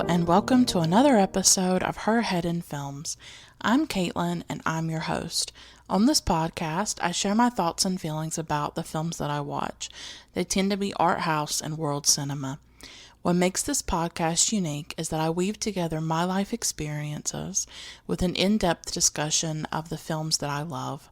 and welcome to another episode of Her Head in Films. I'm Caitlin, and I'm your host. On this podcast, I share my thoughts and feelings about the films that I watch. They tend to be art house and world cinema. What makes this podcast unique is that I weave together my life experiences with an in-depth discussion of the films that I love.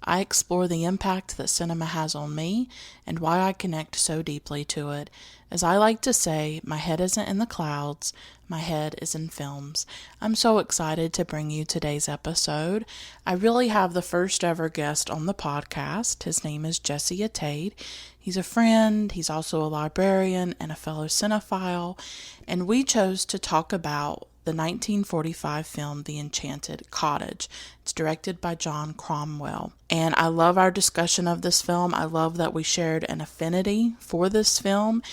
I explore the impact that cinema has on me and why I connect so deeply to it. As I like to say, my head isn't in the clouds, my head is in films. I'm so excited to bring you today's episode. I really have the first ever guest on the podcast. His name is Jesse Ataide. He's a friend, he's also a librarian and a fellow cinephile, and we chose to talk about the 1945 film, The Enchanted Cottage. It's directed by John Cromwell. And I love our discussion of this film. I love that we shared an affinity for this film.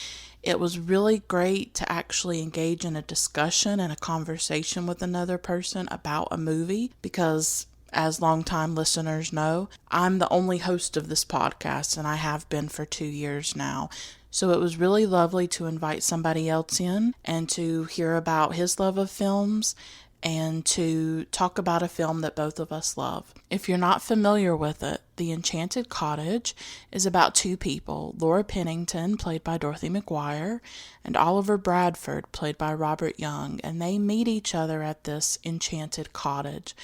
It was really great to actually engage in a discussion and a conversation with another person about a movie because, as longtime listeners know, I'm the only host of this podcast and I have been for 2 years now. So it was really lovely to invite somebody else in and to hear about his love of films and to talk about a film that both of us love. If you're not familiar with it, The Enchanted Cottage is about two people, Laura Pennington, played by Dorothy McGuire, and Oliver Bradford, played by Robert Young, and they meet each other at this enchanted cottage.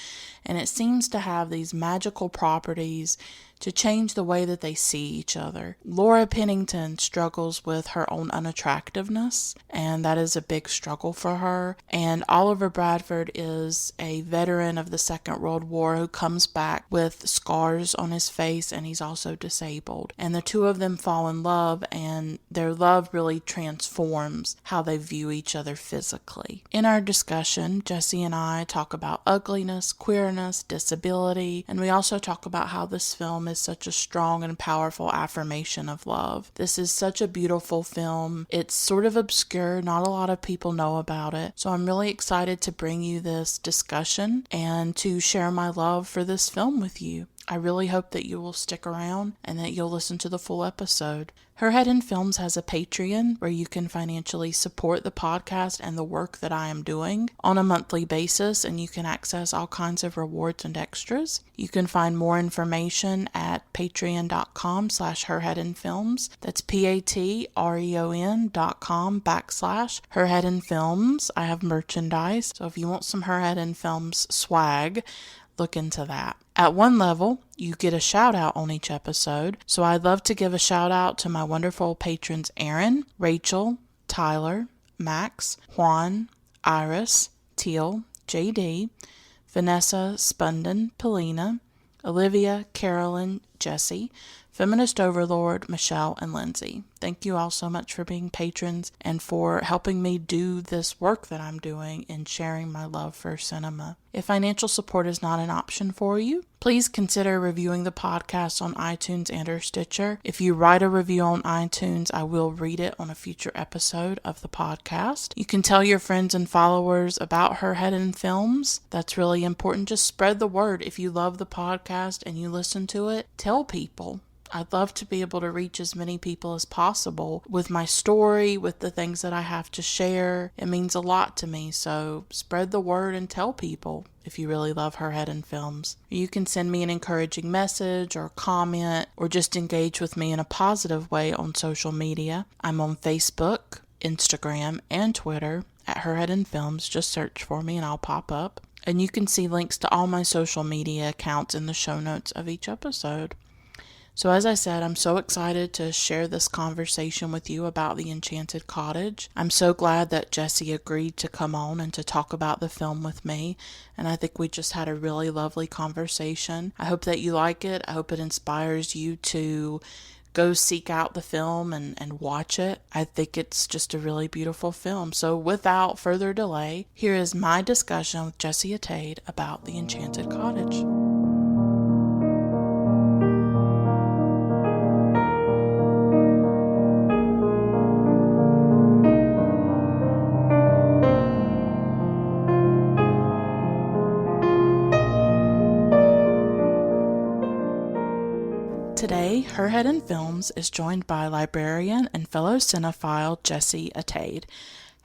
And it seems to have these magical properties to change the way that they see each other. Laura Pennington struggles with her own unattractiveness, and that is a big struggle for her. And Oliver Bradford is a veteran of the Second World War who comes back with scars on his face, and he's also disabled. And the two of them fall in love, and their love really transforms how they view each other physically. In our discussion, Jesse and I talk about ugliness, queerness, disability, and we also talk about how this film is such a strong and powerful affirmation of love. This is such a beautiful film. It's sort of obscure. Not a lot of people know about it. So I'm really excited to bring you this discussion and to share my love for this film with you. I really hope that you will stick around and that you'll listen to the full episode. Her Head in Films has a Patreon where you can financially support the podcast and the work that I am doing on a monthly basis, and you can access all kinds of rewards and extras. You can find more information at patreon.com/herheadinfilms. That's patreon.com/herheadinfilms. I have merchandise, so if you want some Her Head in Films swag, look into that. At one level, you get a shout out on each episode, so I'd love to give a shout out to my wonderful patrons Aaron, Rachel, Tyler, Max, Juan, Iris, Teal, JD, Vanessa, Spunden, Polina, Olivia, Carolyn, Jesse, Feminist Overlord, Michelle, and Lindsay. Thank you all so much for being patrons and for helping me do this work that I'm doing and sharing my love for cinema. If financial support is not an option for you, please consider reviewing the podcast on iTunes and or Stitcher. If you write a review on iTunes, I will read it on a future episode of the podcast. You can tell your friends and followers about Her Head in Films. That's really important. Just spread the word. If you love the podcast and you listen to it, tell people. I'd love to be able to reach as many people as possible with my story, with the things that I have to share. It means a lot to me, so spread the word and tell people if you really love Her Head in Films. You can send me an encouraging message or comment or just engage with me in a positive way on social media. I'm on Facebook, Instagram, and Twitter at Her Head in Films. Just search for me and I'll pop up. And you can see links to all my social media accounts in the show notes of each episode. So as I said, I'm so excited to share this conversation with you about The Enchanted Cottage. I'm so glad that Jesse agreed to come on and to talk about the film with me, and I think we just had a really lovely conversation. I hope that you like it. I hope it inspires you to go seek out the film and watch it. I think it's just a really beautiful film. So without further delay, here is my discussion with Jesse Ataide about The Enchanted Cottage. Today, Her Head in Films is joined by librarian and fellow cinephile Jesse Ataide.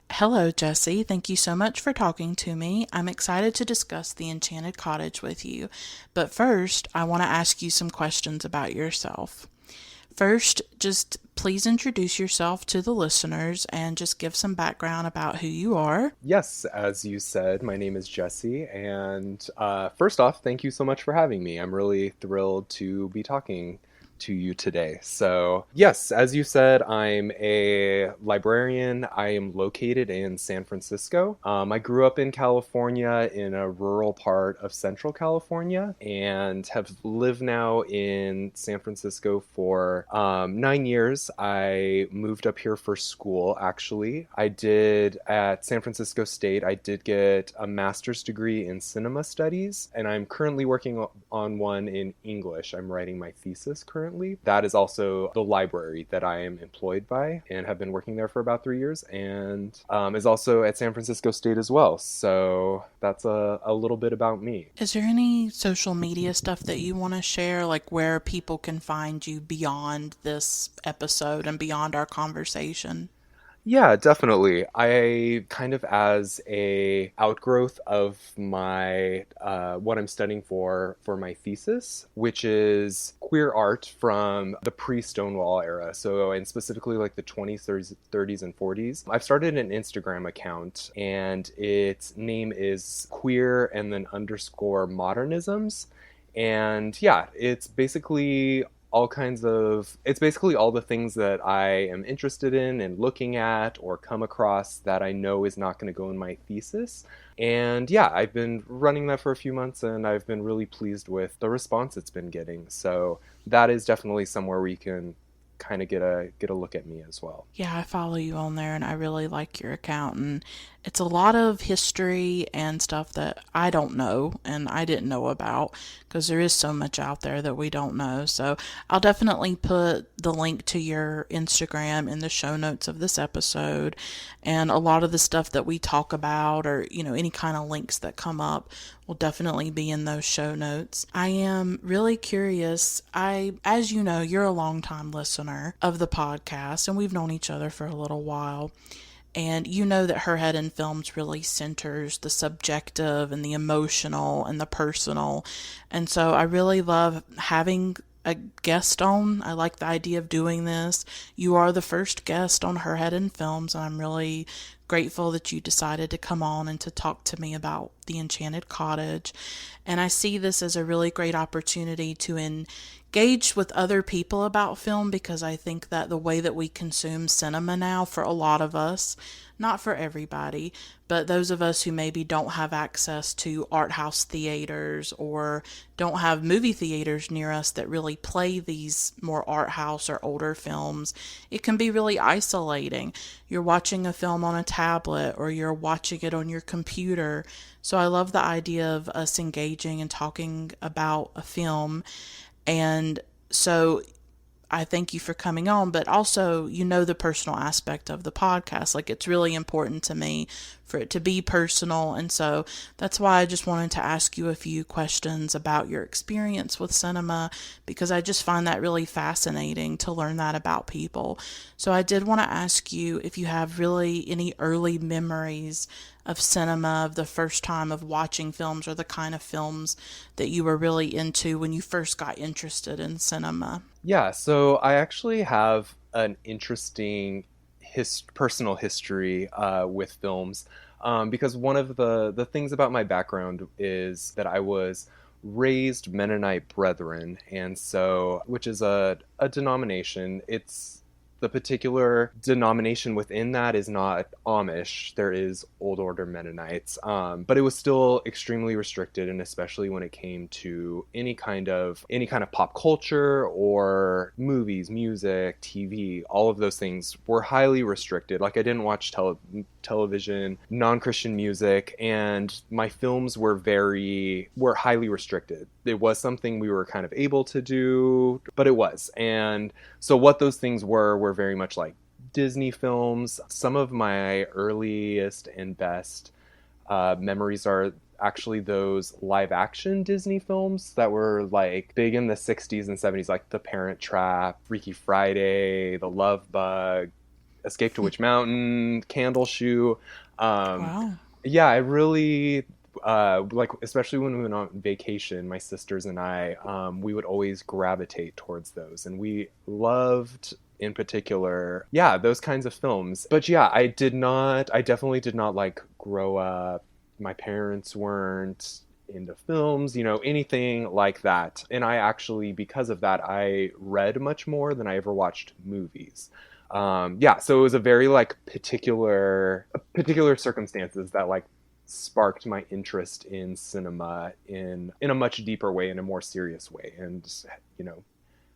Hello, Jesse. Thank you so much for talking to me. I'm excited to discuss the Enchanted Cottage with you. But first, I want to ask you some questions about yourself. First, just please introduce yourself to the listeners and just give some background about who you are. Yes, as you said, my name is Jesse, and first off, thank you so much for having me. I'm really thrilled to be talking to you today. So, yes, as you said, I'm a librarian. I am located in San Francisco. I grew up in California in a rural part of Central California and have lived now in San Francisco for 9 years. I moved up here for school, actually. I did at San Francisco State, I did get a master's degree in cinema studies, and I'm currently working on one in English. I'm writing my thesis currently. That is also the library that I am employed by and have been working there for about 3 years, and is also at San Francisco State as well. So that's a little bit about me. Is there any social media stuff that you want to share, like where people can find you beyond this episode and beyond our conversation? Yeah, definitely. I kind of as a outgrowth of my what I'm studying for my thesis, which is queer art from the pre-Stonewall era. So, and specifically like the 20s, 30s, and 40s. I've started an Instagram account, and its name is queer and then underscore modernisms. And yeah, it's basically all the things that I am interested in and looking at or come across that I know is not going to go in my thesis. And yeah, I've been running that for a few months, and I've been really pleased with the response it's been getting. So that is definitely somewhere where you can kind of get a look at me as well. Yeah, I follow you on there and I really like your account. And it's a lot of history and stuff that I don't know and I didn't know about because there is so much out there that we don't know. So I'll definitely put the link to your Instagram in the show notes of this episode. And a lot of the stuff that we talk about, or, any kind of links that come up, will definitely be in those show notes. I am really curious. As you know, you're a longtime listener of the podcast, and we've known each other for a little while. And you know that Her Head in Films really centers the subjective and the emotional and the personal. And so I really love having a guest on. I like the idea of doing this. You are the first guest on Her Head in Films, and I'm really grateful that you decided to come on and to talk to me about the Enchanted Cottage. And I see this as a really great opportunity to engage with other people about film, because I think that the way that we consume cinema now, for a lot of us, not for everybody, but those of us who maybe don't have access to art house theaters or don't have movie theaters near us that really play these more art house or older films, it can be really isolating. You're watching a film on a tablet or you're watching it on your computer. So I love the idea of us engaging and talking about a film. And so I thank you for coming on, but also, the personal aspect of the podcast. Like, it's really important to me for it to be personal. And so that's why I just wanted to ask you a few questions about your experience with cinema, because I just find that really fascinating to learn that about people. So I did want to ask you if you have really any early memories of cinema, of the first time of watching films, or the kind of films that you were really into when you first got interested in cinema. Yeah, so I actually have an interesting personal history with films, because one of the things about my background is that I was raised Mennonite Brethren, and so which is a denomination. It's the particular denomination within that is not Amish. There is Old Order Mennonites, but it was still extremely restricted, and especially when it came to any kind of pop culture or movies, music, TV. All of those things were highly restricted. Like, I didn't watch television, non-Christian music, and my films were highly restricted. It was something we were kind of able to do, but it was. And so what those things were very much like Disney films. Some of my earliest and best memories are actually those live action Disney films that were like big in the 60s and 70s, like The Parent Trap, Freaky Friday, The Love Bug, Escape to Witch Mountain, Candle Shoe. Um, Wow. yeah, I really like, especially when we went on vacation, my sisters and I, we would always gravitate towards those, and we loved, in particular, yeah, those kinds of films. But yeah, I definitely did not like grow up. My parents weren't into films, anything like that. And I actually, because of that, I read much more than I ever watched movies. Yeah, so it was a very like particular circumstances that like sparked my interest in cinema in a much deeper way, in a more serious way, and you know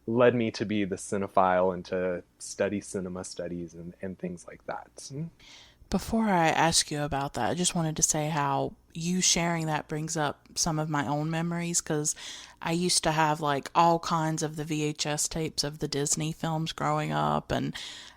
led me to be the cinephile and to study cinema studies and things like that. Before I ask you about that, I just wanted to say how you sharing that brings up some of my own memories because I used to have like all kinds of the VHS tapes of the Disney films growing up, and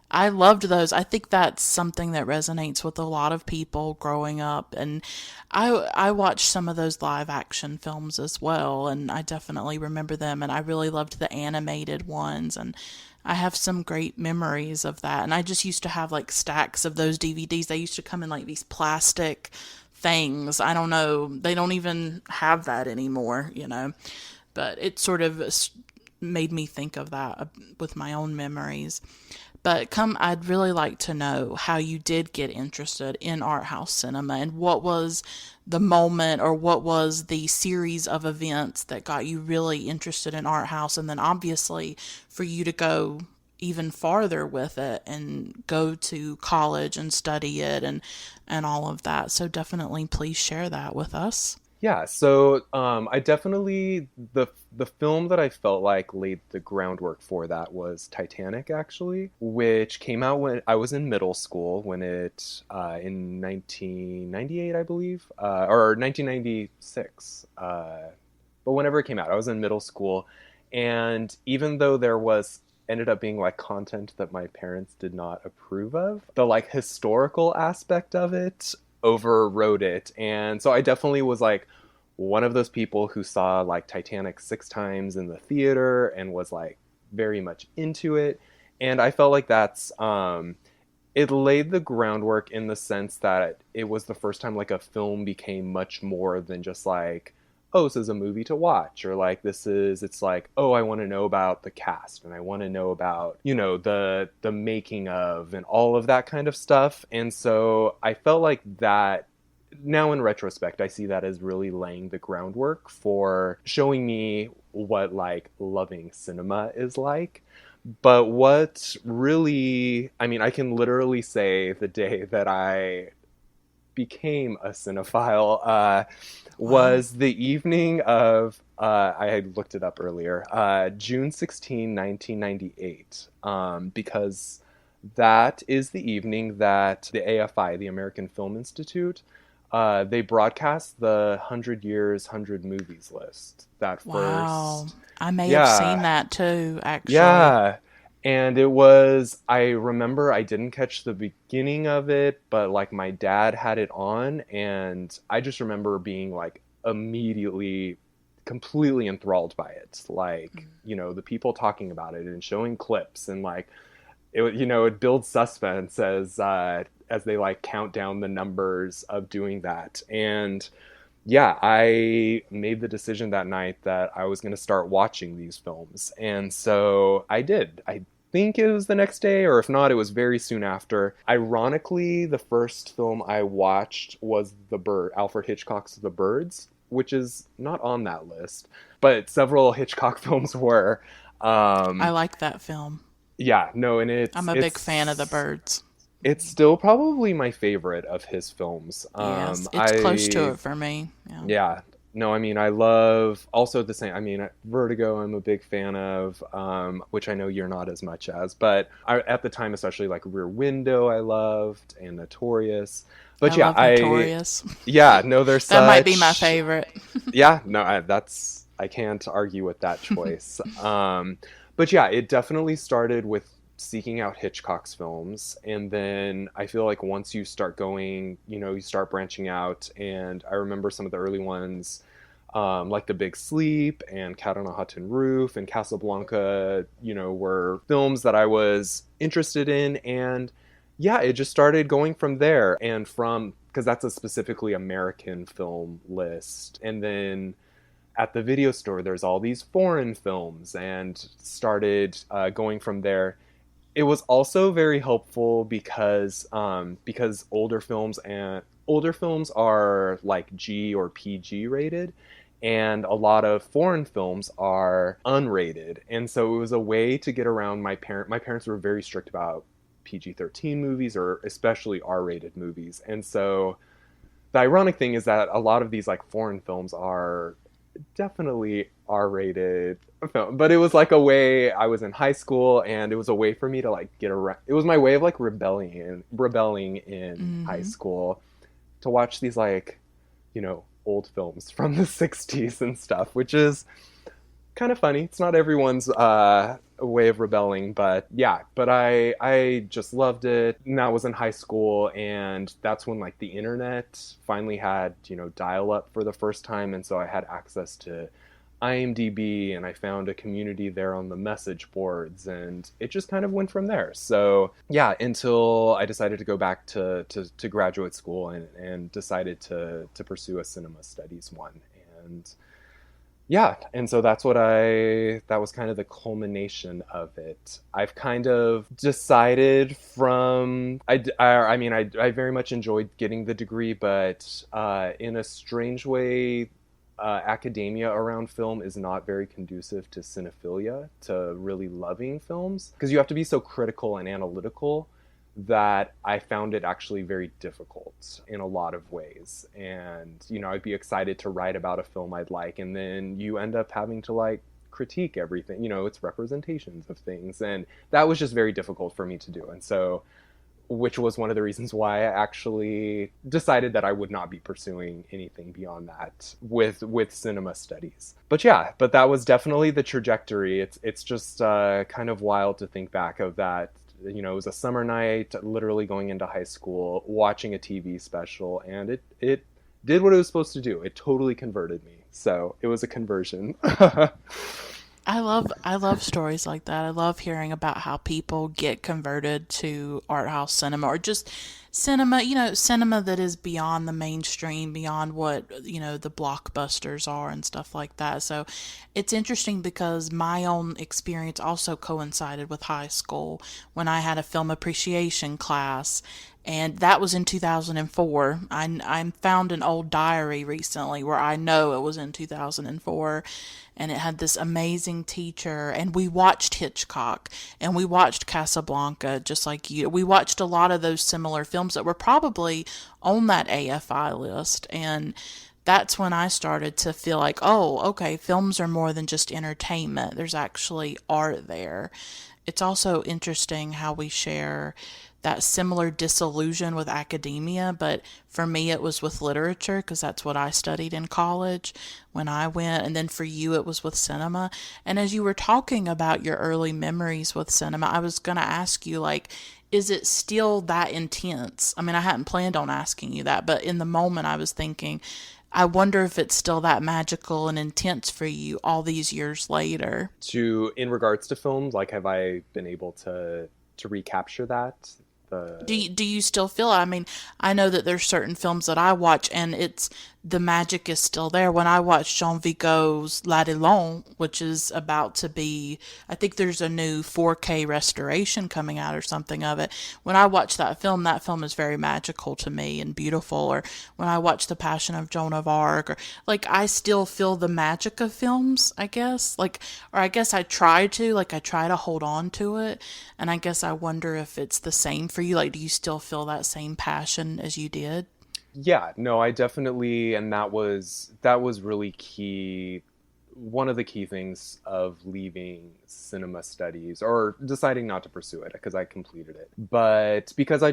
I loved those. I think that's something that resonates with a lot of people growing up, and I watched some of those live action films as well, and I definitely remember them, and I really loved the animated ones, and I have some great memories of that. And I just used to have like stacks of those DVDs. They used to come in like these plastic things. I don't know. They don't even have that anymore. But it sort of made me think of that with my own memories. But I'd really like to know how you did get interested in art house cinema and what was the moment or what was the series of events that got you really interested in art house, and then obviously for you to go even farther with it and go to college and study it and all of that. So definitely please share that with us. Yeah, so I definitely the film that I felt like laid the groundwork for that was Titanic, actually, which came out when I was in middle school, when it in 1998, I believe, or 1996. But whenever it came out, I was in middle school, and even though there was ended up being like content that my parents did not approve of, the like historical aspect of it overrode it. And so I definitely was like one of those people who saw like Titanic 6 times in the theater and was like very much into it. And I felt like it laid the groundwork in the sense that it was the first time like a film became much more than just like, oh, this is a movie to watch, or like it's like, oh, I want to know about the cast and I want to know about, the making of and all of that kind of stuff. And so I felt like that now in retrospect, I see that as really laying the groundwork for showing me what like loving cinema is like. But what really, I mean, I can literally say the day that I became a cinephile Wow. was the evening of, I had looked it up earlier, June 16, 1998, because that is the evening that the AFI, the American Film Institute, they broadcast the 100 Years, 100 Movies list. That Wow. first, I may have seen yeah, that too, actually. yeah. And it was, I remember I didn't catch the beginning of it, but like my dad had it on, and I just remember being like immediately completely enthralled by it. Like, the people talking about it and showing clips, and like it builds suspense as they like count down the numbers of doing that. And yeah, I made the decision that night that I was going to start watching these films. And so I did. I think it was the next day, or if not, it was very soon after. Ironically, the first film I watched was Alfred Hitchcock's The Birds, which is not on that list, but several Hitchcock films were. I Um, like that film. yeah, no, and I'm a big fan of the birds. it's still probably my favorite of his films. Yes, it's close to it for me. Yeah. Yeah. No, I mean, I love also the same. I mean, Vertigo, I'm a big fan of, which I know you're not as much as, but at the time, especially like Rear Window, I loved, and Notorious. I But yeah, love Notorious. yeah, no, there's That might be my such, favorite. yeah, no, I can't argue with that choice. But yeah, it definitely started with seeking out Hitchcock's films, and then I feel like once you start going, you start branching out. And I remember some of the early ones, like The Big Sleep and Cat on a Hot Tin Roof and Casablanca, were films that I was interested in. And yeah, it just started going from there, and from because that's a specifically American film list, and then at the video store there's all these foreign films, and started going from there. It was also very helpful because older films are like G or PG rated, and a lot of foreign films are unrated. And so it was a way to get around my parents were very strict about PG-13 movies, or especially R-rated movies. And so the ironic thing is that a lot of these like foreign films are definitely R-rated film, but it was like a way. I was in high school, and it was a way for me to like get around. It was my way of like rebelling in high Mm-hmm. school, to watch these like, old films from the 60s and stuff, which is kind of funny. It's not everyone's way of rebelling, but yeah. But I just loved it. And that was in high school, and that's when like the internet finally had dial up for the first time, and so I had access to IMDb, and I found a community there on the message boards, and it just kind of went from there. So yeah, until I decided to go back to graduate school, and decided to pursue a cinema studies one. And yeah, and so that was kind of the culmination of it. I've kind of decided I very much enjoyed getting the degree, but in a strange way, academia around film is not very conducive to cinephilia, to really loving films, because you have to be so critical and analytical, that I found it actually very difficult in a lot of ways. And, I'd be excited to write about a film I'd like, and then you end up having to like critique everything, it's representations of things. And that was just very difficult for me to do. And so, which was one of the reasons why I actually decided that I would not be pursuing anything beyond that with cinema studies. But yeah, that was definitely the trajectory. It's just kind of wild to think back of that. It was a summer night, literally going into high school, watching a TV special, and it did what it was supposed to do. It totally converted me. So it was a conversion. I love stories like that. I love hearing about how people get converted to art house cinema, or just cinema, cinema that is beyond the mainstream, beyond what, the blockbusters are and stuff like that. So it's interesting because my own experience also coincided with high school when I had a film appreciation class, and that was in 2004. I found an old diary recently where I know it was in 2004, and it had this amazing teacher, and we watched Hitchcock, and we watched Casablanca, just like you. We watched a lot of those similar films that were probably on that AFI list, and that's when I started to feel like, oh, okay, films are more than just entertainment. There's actually art there. It's also interesting how we share that similar disillusion with academia, but for me it was with literature because that's what I studied in college when I went, and then for you it was with cinema. And as you were talking about your early memories with cinema, I was going to ask you, like, is it still that intense? I mean, I hadn't planned on asking you that, but in the moment I was thinking, I wonder if it's still that magical and intense for you all these years later. In regards to films, like, have I been able to recapture that? Do The do you still feel it? I mean, I know that there's certain films that I watch and it's the magic is still there. When I watched Jean Vigo's La Delon, which is about to be, I think there's a new 4K restoration coming out or something of it. When I watch that film is very magical to me and beautiful. Or when I watch The Passion of Joan of Arc, or like I still feel the magic of films, I guess. Like, or I guess I try to, like I try to hold on to it. And I guess I wonder if it's the same for you. Like, do you still feel that same passion as you did? Yeah, no, I definitely, and that was really key. One of the key things of leaving cinema studies, or deciding not to pursue it, because I completed it, but because I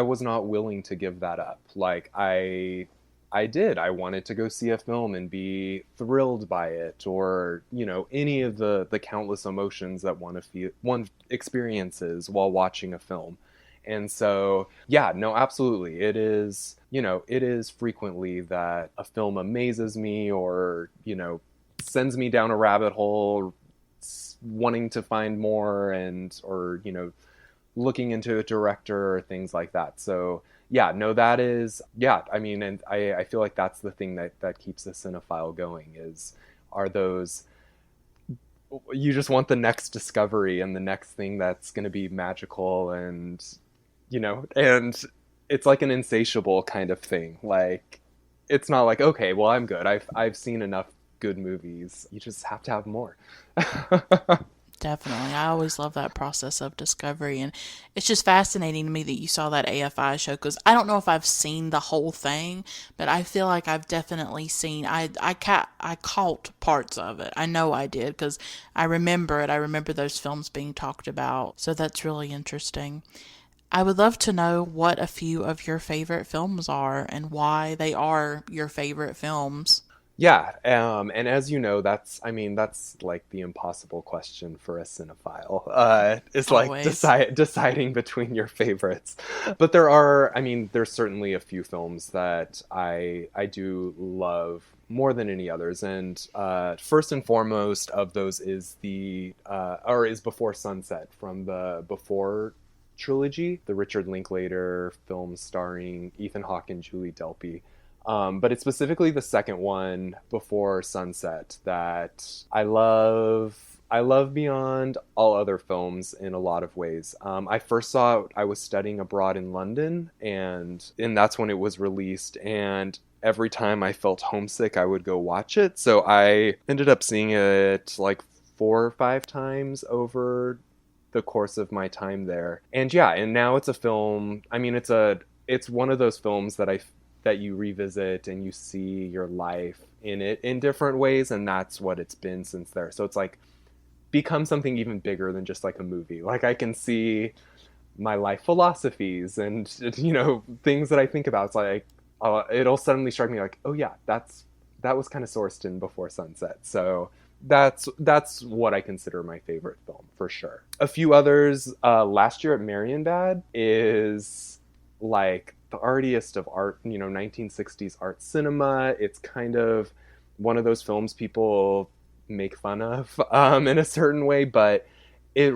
was not willing to give that up. Like, I wanted to go see a film and be thrilled by it, or any of the countless emotions that one experiences while watching a film. And so, yeah, no, absolutely. It is frequently that a film amazes me, or, sends me down a rabbit hole, wanting to find more, and, or, looking into a director or things like that. So yeah, no, that is, yeah, I mean, and I feel like that's the thing that keeps a cinephile going is, are those, you just want the next discovery and the next thing that's going to be magical, and and it's like an insatiable kind of thing. Like, it's not like, okay, well, I'm good, I've seen enough good movies. You just have to have more. Definitely. I always love that process of discovery. And it's just fascinating to me that you saw that AFI show because I don't know if I've seen the whole thing, but I feel like I've definitely seen, I caught parts of it. I know I did because I remember it. I remember those films being talked about. So that's really interesting. I would love to know what a few of your favorite films are and why they are your favorite films. Yeah, and as you know, that's, I mean, that's like the impossible question for a cinephile. Is like Always. deciding between your favorites. But there are, I mean, there's certainly a few films that I do love more than any others, and first and foremost of those is is Before Sunset, from the Before trilogy, the Richard Linklater film starring Ethan Hawke and Julie Delpy. But it's specifically the second one, Before Sunset, that I love. I love beyond all other films in a lot of ways. I first saw it, I was studying abroad in London, and that's when it was released. And every time I felt homesick, I would go watch it. So I ended up seeing it like 4 or 5 times over the course of my time there. And yeah, and now it's a film. I mean, it's one of those films that you revisit and you see your life in it in different ways, and that's what it's been since there. So it's like become something even bigger than just like a movie. Like, I can see my life philosophies and things that I think about. It's like it'll suddenly strike me like, oh yeah, that was kind of sourced in Before Sunset. So that's what I consider my favorite film for sure. A few others, Last Year at Marienbad is like the artiest of art, 1960s art cinema. It's kind of one of those films people make fun of in a certain way, but it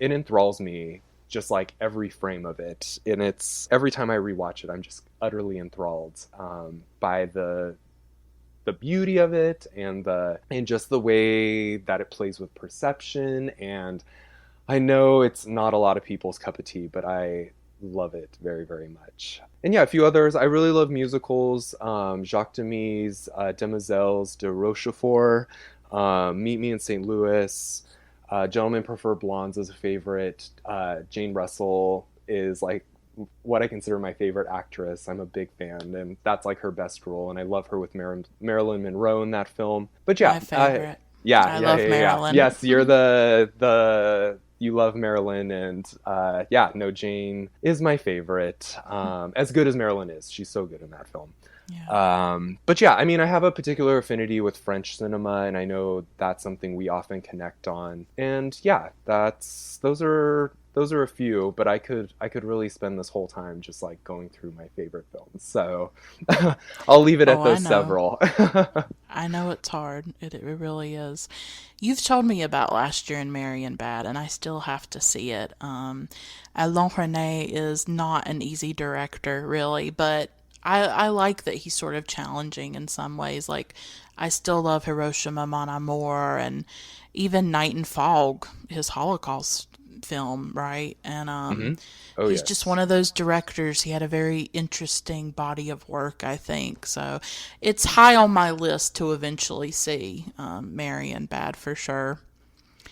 enthralls me, just like every frame of it. And it's, every time I rewatch it, I'm just utterly enthralled by the beauty of it, and just the way that it plays with perception. And I know it's not a lot of people's cup of tea, but I love it very, very much. And yeah, a few others. I really love musicals. Jacques Demy's Demoiselles de Rochefort, Meet Me in St. Louis, Gentlemen Prefer Blondes is a favorite. Jane Russell is like what I consider my favorite actress. I'm a big fan, and that's like her best role, and I love her with Marilyn Monroe in that film. But yeah, My favorite. yeah, I yeah, love yeah, yeah. Marilyn. Yes, you're the you love Marilyn, and yeah, no, Jane is my favorite. As good as Marilyn is, she's so good in that film. Yeah. But yeah, I mean, I have a particular affinity with French cinema, and I know that's something we often connect on. And yeah, those are a few, but I could really spend this whole time just like going through my favorite films. So I'll leave it at Oh, I those know. several. I know it's hard. It really is. You've told me about Last Year in Marion Bad, and I still have to see it. Alain Resnais is not an easy director, really, but I like that he's sort of challenging in some ways. Like, I still love Hiroshima Mon Amour and even Night and Fog, his Holocaust film, right? And Hmm. Oh he's just one yes. of those directors. He had a very interesting body of work, I think. So it's high on my list to eventually see Marion Bad for sure.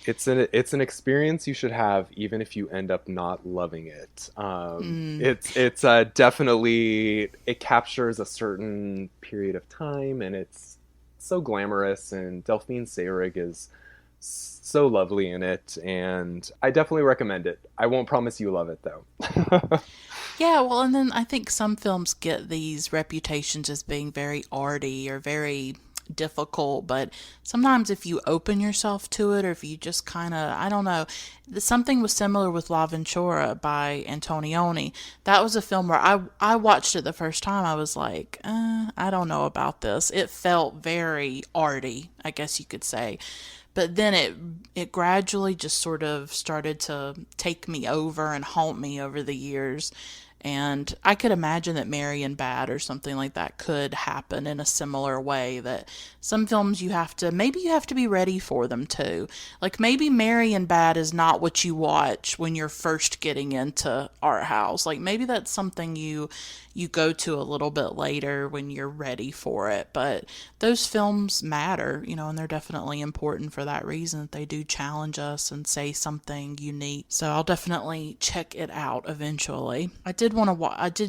It's an experience you should have, even if you end up not loving it. It's definitely, it captures a certain period of time, and it's so glamorous. And Delphine Seyrig is so lovely in it, and I definitely recommend it. I won't promise you love it though. Yeah, well, and then I think some films get these reputations as being very arty or very difficult, but sometimes if you open yourself to it, or if you just kind of, I don't know, something was similar with La Ventura by Antonioni. That was a film where I watched it the first time. I was like, I don't know about this. It felt very arty, I guess you could say. but then it gradually just sort of started to take me over and haunt me over the years. And I could imagine that Mary and Bad or something like that could happen in a similar way, that some films maybe you have to be ready for them too. Like maybe Mary and Bad is not what you watch when you're first getting into art house. Like maybe that's something you go to a little bit later when you're ready for it. But those films matter, and they're definitely important for that reason, that they do challenge us and say something unique. So I'll definitely check it out eventually. I did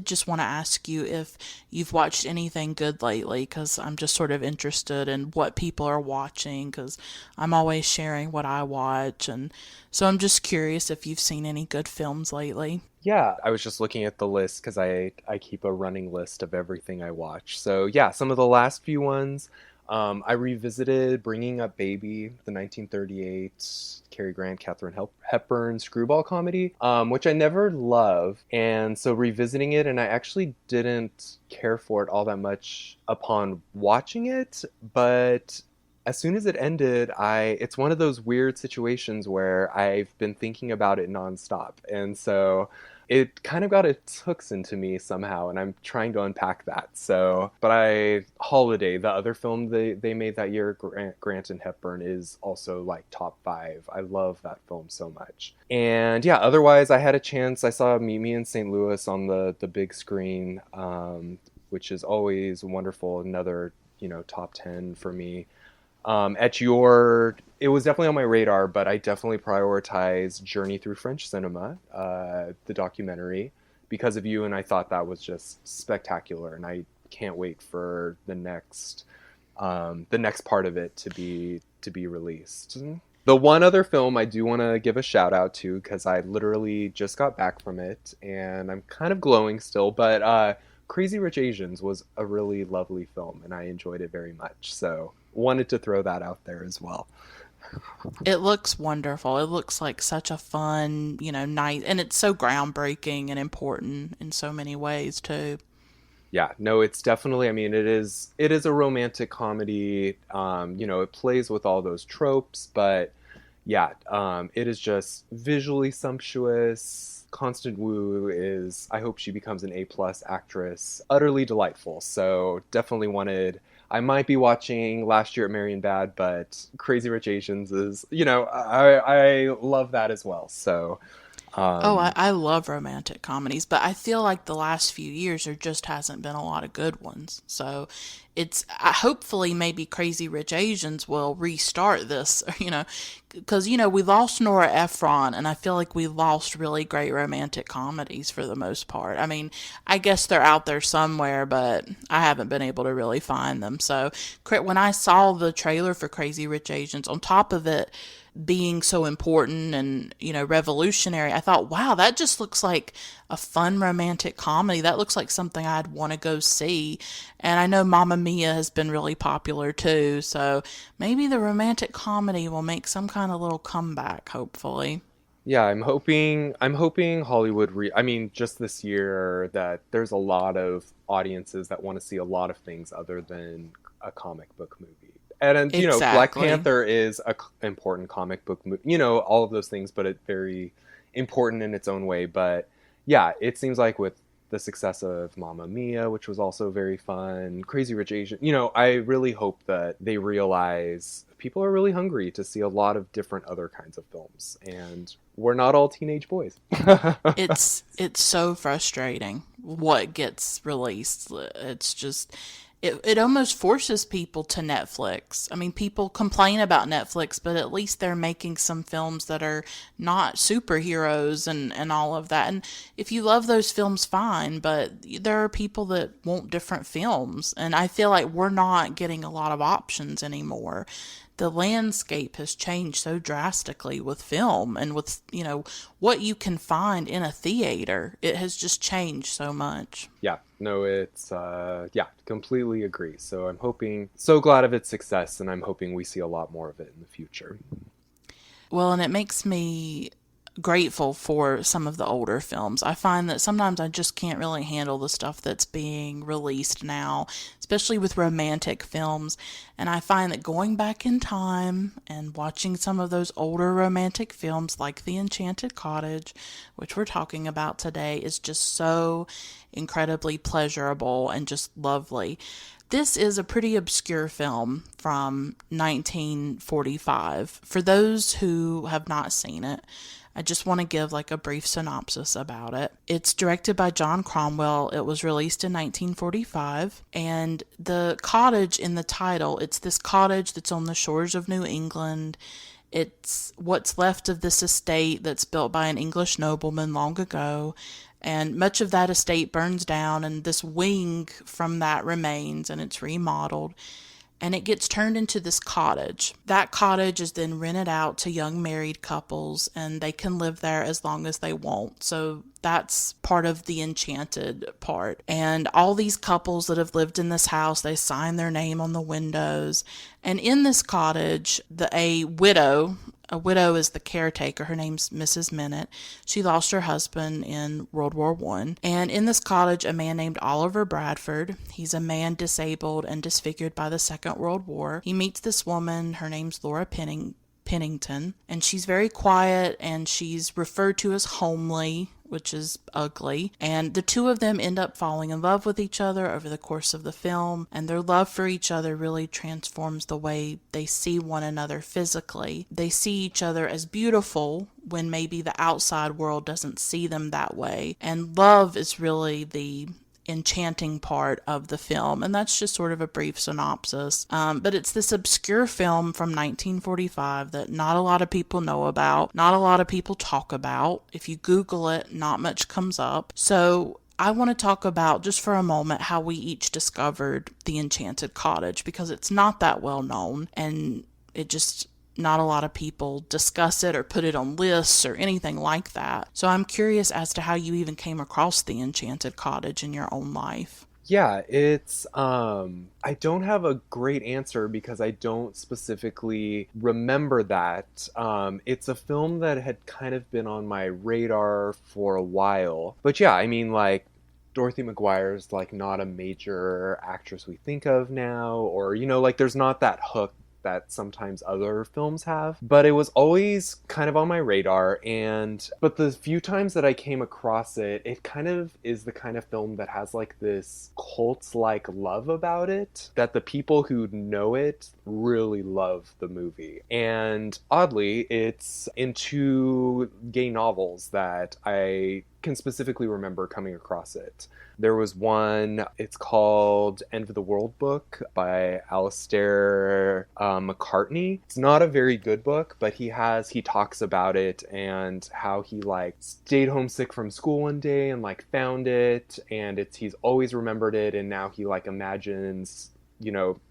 just want to ask you if you've watched anything good lately, because I'm just sort of interested in what people are watching, because I'm always sharing what I watch, and so I'm just curious if you've seen any good films lately. Yeah, I was just looking at the list because I keep a running list of everything I watch. So yeah, some of the last few ones, I revisited Bringing Up Baby, the 1938 Cary Grant, Katharine Hepburn screwball comedy, which I never loved, and so revisiting it, and I actually didn't care for it all that much upon watching it, but as soon as it ended, it's one of those weird situations where I've been thinking about it nonstop. And so it kind of got its hooks into me somehow, and I'm trying to unpack that. So, but Holiday, the other film they made that year, Grant and Hepburn, is also like top 5. I love that film so much. And yeah, otherwise I had a chance. I saw Meet Me in St. Louis on the big screen, which is always wonderful. Another, top 10 for me. It was definitely on my radar, but I definitely prioritize Journey Through French Cinema, the documentary, because of you, and I thought that was just spectacular, and I can't wait for the next part of it to be released. The one other film I do want to give a shout out to, because I literally just got back from it, and I'm kind of glowing still, but Crazy Rich Asians was a really lovely film, and I enjoyed it very much. So wanted to throw that out there as well. It looks wonderful. It looks like such a fun, night, and it's so groundbreaking and important in so many ways too. Yeah, no, it's definitely, I mean, it is a romantic comedy. It plays with all those tropes, but yeah, it is just visually sumptuous. Constant Wu I hope she becomes an A+ actress. Utterly delightful. So definitely I might be watching Last Year at Marion Bad, but Crazy Rich Asians is, I love that as well. So, Oh, I love romantic comedies, but I feel like the last few years there just hasn't been a lot of good ones. So hopefully maybe Crazy Rich Asians will restart this, because, we lost Nora Ephron, and I feel like we lost really great romantic comedies for the most part. I mean, I guess they're out there somewhere, but I haven't been able to really find them. So when I saw the trailer for Crazy Rich Asians, on top of it being so important and, revolutionary, I thought, wow, that just looks like a fun romantic comedy. That looks like something I'd want to go see. And I know Mamma Mia has been really popular too, so maybe the romantic comedy will make some kind of little comeback, hopefully. yeah, I'm hoping Hollywood, I mean, just this year that there's a lot of audiences that want to see a lot of things other than a comic book movie. And Black Exactly. Panther is a important comic book movie, all of those things, but it's very important in its own way. But yeah, it seems like with the success of Mamma Mia, which was also very fun, Crazy Rich Asian, I really hope that they realize people are really hungry to see a lot of different other kinds of films, and we're not all teenage boys. It's so frustrating what gets released. It's just it almost forces people to Netflix. I mean, people complain about Netflix, but at least they're making some films that are not superheroes and all of that. And if you love those films, fine, but there are people that want different films. And I feel like we're not getting a lot of options anymore. The landscape has changed so drastically with film and with, what you can find in a theater. It has just changed so much. Yeah, no, yeah, completely agree. So so glad of its success, and I'm hoping we see a lot more of it in the future. Well, and it makes me grateful for some of the older films. I find that sometimes I just can't really handle the stuff that's being released now, especially with romantic films. And I find that going back in time and watching some of those older romantic films like The Enchanted Cottage, which we're talking about today, is just so incredibly pleasurable and just lovely. This is a pretty obscure film from 1945. For those who have not seen it, I just want to give like a brief synopsis about it. It's directed by John Cromwell. It was released in 1945, and the cottage in the title, it's this cottage that's on the shores of New England. It's what's left of this estate that's built by an English nobleman long ago, and much of that estate burns down, and this wing from that remains, and it's remodeled, and it gets turned into this cottage. That cottage is then rented out to young married couples, and they can live there as long as they want. So that's part of the enchanted part. And all these couples that have lived in this house, they sign their name on the windows. And in this cottage, a widow is the caretaker. Her name's Mrs. Minute. She lost her husband in World War I. And in this cottage, a man named Oliver Bradford. He's a man disabled and disfigured by the Second World War. He meets this woman. Her name's Laura Pennington. And she's very quiet, and she's referred to as homely, which is ugly. And the two of them end up falling in love with each other over the course of the film, and their love for each other really transforms the way they see one another physically. They see each other as beautiful when maybe the outside world doesn't see them that way. And love is really the enchanting part of the film, and that's just sort of a brief synopsis. But it's this obscure film from 1945 that not a lot of people know about, not a lot of people talk about. If you Google it, not much comes up. So I want to talk about, just for a moment, how we each discovered The Enchanted Cottage, because it's not that well known, and it just not a lot of people discuss it or put it on lists or anything like that. So I'm curious as to how you even came across The Enchanted Cottage in your own life. Yeah, it's I don't have a great answer because I don't specifically remember that. It's a film that had kind of been on my radar for a while. But yeah, I mean, like, Dorothy McGuire's like not a major actress we think of now, or like there's not that hook that sometimes other films have, but it was always kind of on my radar. But the few times that I came across it, it kind of is the kind of film that has like this cult-like love about it, that the people who know it really love the movie. And oddly, it's in two gay novels that I can specifically remember coming across it. There was one, it's called End of the World book by Alistair McCartney. It's not a very good book, but he talks about it and how he like stayed homesick from school one day and like found it, and he's always remembered it, and now he like imagines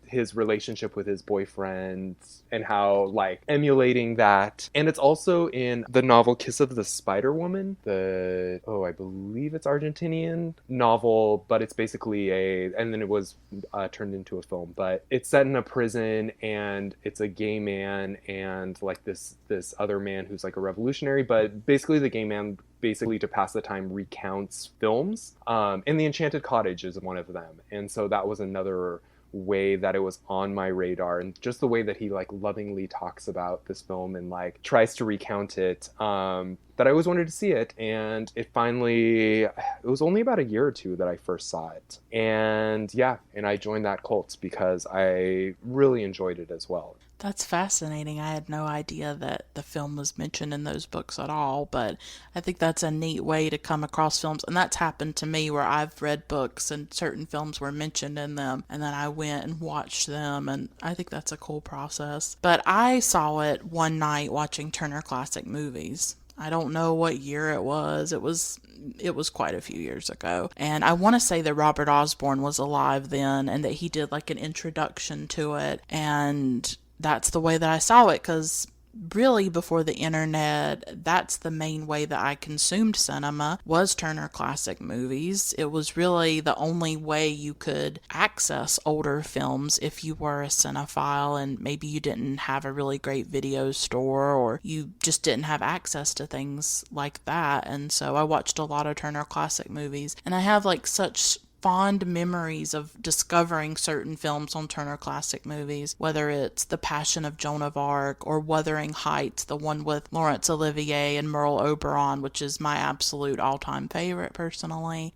his relationship with his boyfriend and how like emulating that. And it's also in the novel Kiss of the Spider Woman, I believe it's Argentinian novel, but it's basically and then it was turned into a film, but it's set in a prison, and it's a gay man and like this other man who's like a revolutionary, but basically the gay man basically to pass the time recounts films, and The Enchanted Cottage is one of them. And so that was another way that it was on my radar, and just the way that he like lovingly talks about this film and like tries to recount it, that I always wanted to see it. And it was only about a year or two that I first saw it, and I joined that cult because I really enjoyed it as well. That's fascinating. I had no idea that the film was mentioned in those books at all, but I think that's a neat way to come across films. And that's happened to me where I've read books and certain films were mentioned in them, and then I went and watched them, and I think that's a cool process. But I saw it one night watching Turner Classic Movies. I don't know what year it was. It was quite a few years ago. And I want to say that Robert Osborne was alive then, and that he did like an introduction to it. And that's the way that I saw it, because really before the internet, that's the main way that I consumed cinema, was Turner Classic Movies. It was really the only way you could access older films if you were a cinephile and maybe you didn't have a really great video store or you just didn't have access to things like that. And so I watched a lot of Turner Classic Movies, and I have like such fond memories of discovering certain films on Turner Classic Movies, whether it's The Passion of Joan of Arc or Wuthering Heights, the one with Laurence Olivier and Merle Oberon, which is my absolute all-time favorite personally.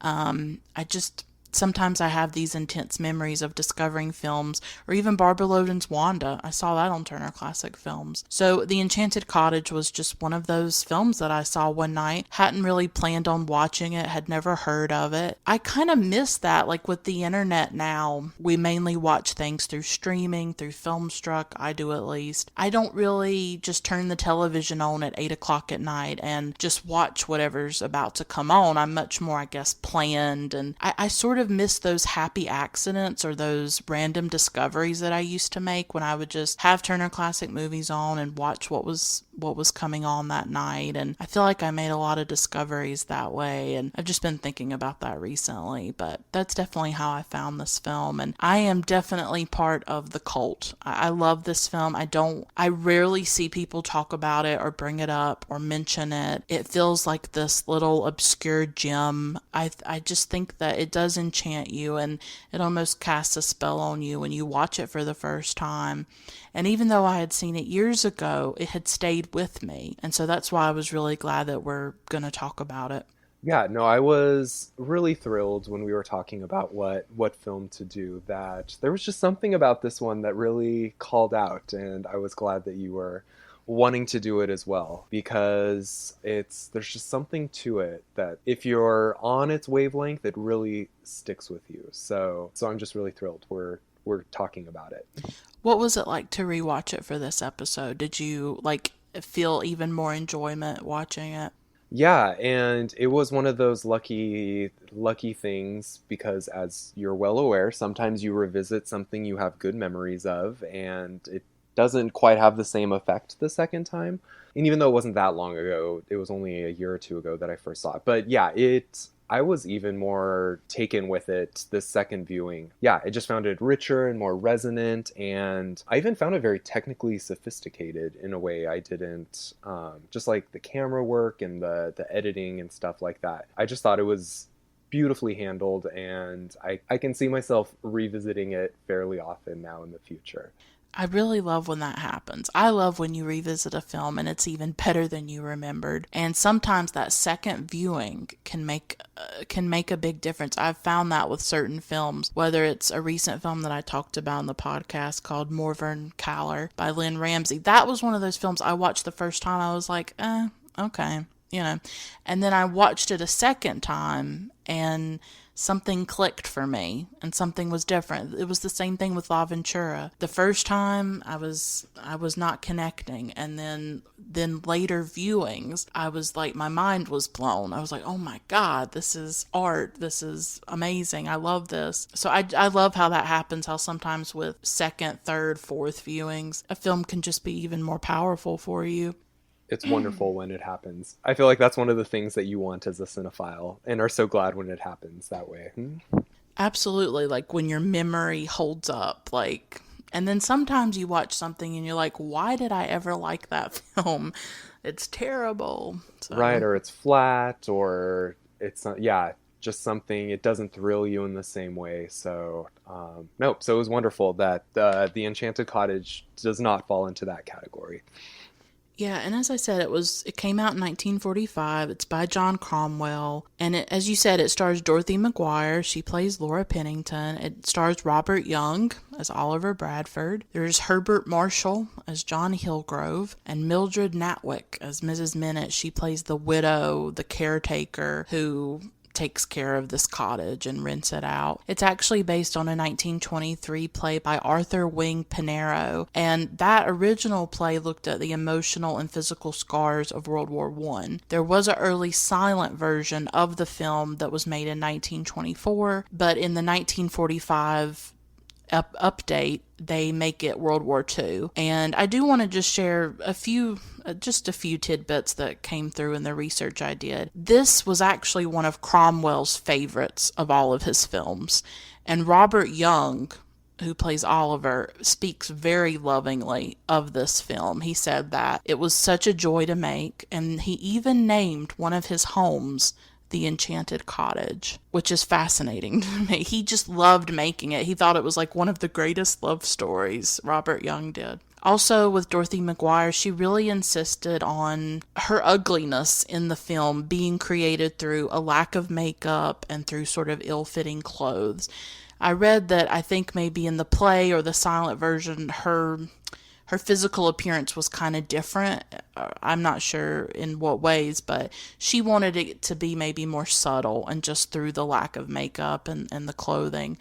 Sometimes I have these intense memories of discovering films, or even Barbara Loden's Wanda. I saw that on Turner Classic Films. So The Enchanted Cottage was just one of those films that I saw one night. Hadn't really planned on watching it, had never heard of it. I kind of miss that, like with the internet now, we mainly watch things through streaming, through Filmstruck, I do at least. I don't really just turn the television on at 8 o'clock at night and just watch whatever's about to come on. I'm much more, I guess, planned, and I sort of miss those happy accidents or those random discoveries that I used to make when I would just have Turner Classic Movies on and watch what was coming on that night. And I feel like I made a lot of discoveries that way, and I've just been thinking about that recently. But that's definitely how I found this film, and I am definitely part of the cult. I love this film. I rarely see people talk about it or bring it up or mention it. It feels like this little obscure gem. I just think that it does enchant you, and it almost casts a spell on you when you watch it for the first time. And even though I had seen it years ago, it had stayed with me. And so that's why I was really glad that we're going to talk about it. Yeah, no, I was really thrilled when we were talking about what film to do, that there was just something about this one that really called out, and I was glad that you were wanting to do it as well, because there's just something to it that if you're on its wavelength, it really sticks with you. So I'm just really thrilled we're talking about it. What was it like to rewatch it for this episode? Did you feel even more enjoyment watching it? Yeah, and it was one of those lucky things, because as you're well aware, sometimes you revisit something you have good memories of and it doesn't quite have the same effect the second time. And even though it wasn't that long ago, it was only a year or two ago that I first saw it. But yeah, I was even more taken with it this second viewing. Yeah, I just found it richer and more resonant, and I even found it very technically sophisticated in a way I didn't, just like the camera work and the editing and stuff like that. I just thought it was beautifully handled, and I can see myself revisiting it fairly often now in the future. I really love when that happens. I love when you revisit a film and it's even better than you remembered. And sometimes that second viewing can make a big difference. I've found that with certain films, whether it's a recent film that I talked about in the podcast called Morvern Caller by Lynn Ramsey. That was one of those films I watched the first time. I was like, okay, and then I watched it a second time and something clicked for me and something was different. It was the same thing with La Ventura. The first time I was not connecting, and then later viewings I was like, my mind was blown. I was like, oh my God, this is art. This is amazing. I love this. So I love how that happens, how sometimes with second, third, fourth viewings, a film can just be even more powerful for you. It's wonderful when it happens. I feel like that's one of the things that you want as a cinephile, and are so glad when it happens that way. Absolutely, like when your memory holds up, and then sometimes you watch something and you're like, why did I ever like that film? It's terrible. So. Right, or it's flat, or it's not, yeah, just something, it doesn't thrill you in the same way. So, nope, so it was wonderful that The Enchanted Cottage does not fall into that category. Yeah, and as I said, it came out in 1945. It's by John Cromwell, and as you said, it stars Dorothy McGuire. She plays Laura Pennington. It stars Robert Young as Oliver Bradford. There's Herbert Marshall as John Hillgrove, and Mildred Natwick as Mrs. Minute. She plays the widow, the caretaker, who takes care of this cottage and rents it out. It's actually based on a 1923 play by Arthur Wing Pinero, and that original play looked at the emotional and physical scars of World War I. There was an early silent version of the film that was made in 1924, but in the 1945 update, they make it World War II. And I do want to just share just a few tidbits that came through in the research I did. This was actually one of Cromwell's favorites of all of his films. And Robert Young, who plays Oliver, speaks very lovingly of this film. He said that it was such a joy to make, and he even named one of his homes the Enchanted Cottage, which is fascinating to me. He just loved making it. He thought it was like one of the greatest love stories, Robert Young did. Also, with Dorothy McGuire, she really insisted on her ugliness in the film being created through a lack of makeup and through sort of ill-fitting clothes. I read that I think maybe in the play or the silent version, her physical appearance was kind of different. I'm not sure in what ways, but she wanted it to be maybe more subtle and just through the lack of makeup and the clothing.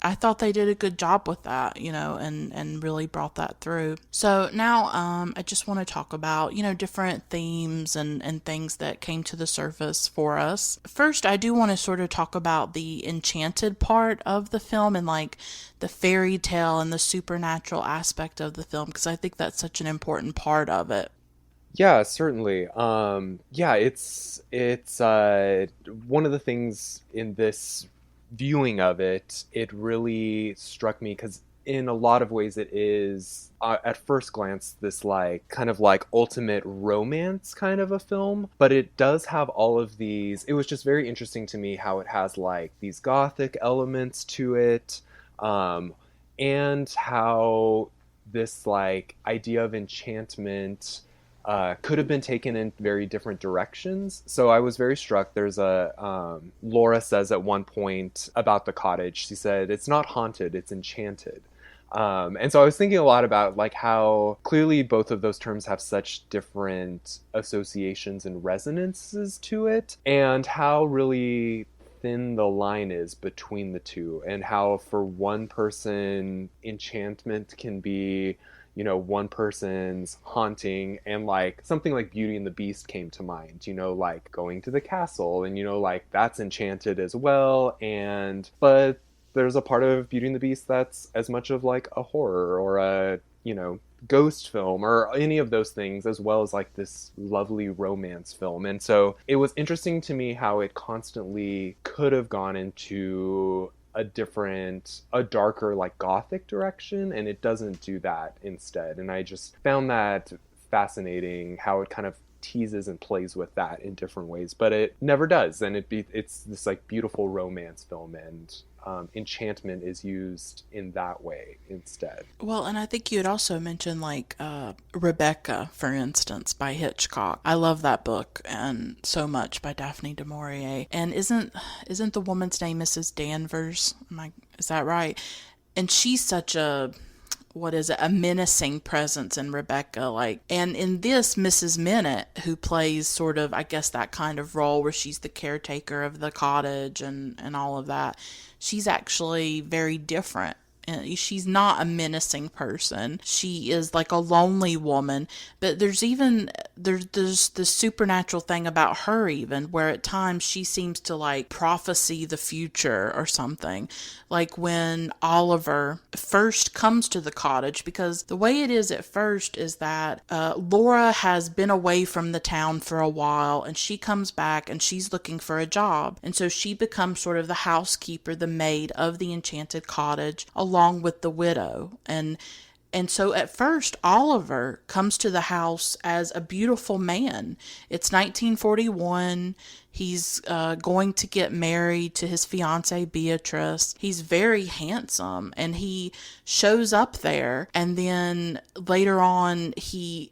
I thought they did a good job with that, and really brought that through. So now I just want to talk about, different themes and things that came to the surface for us. First, I do want to sort of talk about the enchanted part of the film and like the fairy tale and the supernatural aspect of the film, because I think that's such an important part of it. Yeah, certainly. Yeah, it's one of the things in this viewing of it, it really struck me because in a lot of ways it is at first glance this like kind of like ultimate romance kind of a film, but it does have all of these. It was just very interesting to me how it has like these gothic elements to it, and how this like idea of enchantment could have been taken in very different directions. So I was very struck. There's Laura says at one point about the cottage, she said, it's not haunted, it's enchanted. And so I was thinking a lot about like how clearly both of those terms have such different associations and resonances to it, and how really thin the line is between the two, and how for one person enchantment can be one person's haunting, and like something like Beauty and the Beast came to mind, like going to the castle, and like that's enchanted as well. But there's a part of Beauty and the Beast that's as much of like a horror or a ghost film or any of those things, as well as like this lovely romance film. And so it was interesting to me how it constantly could have gone into a darker like gothic direction, and it doesn't do that instead. And I just found that fascinating how it kind of teases and plays with that in different ways, but it never does. And it's this like beautiful romance film, and enchantment is used in that way instead. Well, and I think you had also mentioned like Rebecca, for instance, by Hitchcock. I love that book and so much, by Daphne du Maurier. And isn't the woman's name Mrs. Danvers? Is that right? And she's such a menacing presence in Rebecca, and in this, Mrs. Minute, who plays sort of, I guess, that kind of role where she's the caretaker of the cottage and all of that, she's actually very different. She's not a menacing person. She is like a lonely woman, but there's this supernatural thing about her, even where at times she seems to like prophesy the future or something. Like when Oliver first comes to the cottage, because the way it is at first is that Laura has been away from the town for a while, and she comes back and she's looking for a job, and so she becomes sort of the housekeeper, the maid of the Enchanted Cottage, along with the widow. And so at first, Oliver comes to the house as a beautiful man. It's 1941. He's going to get married to his fiancée, Beatrice. He's very handsome, and he shows up there. And then later on, he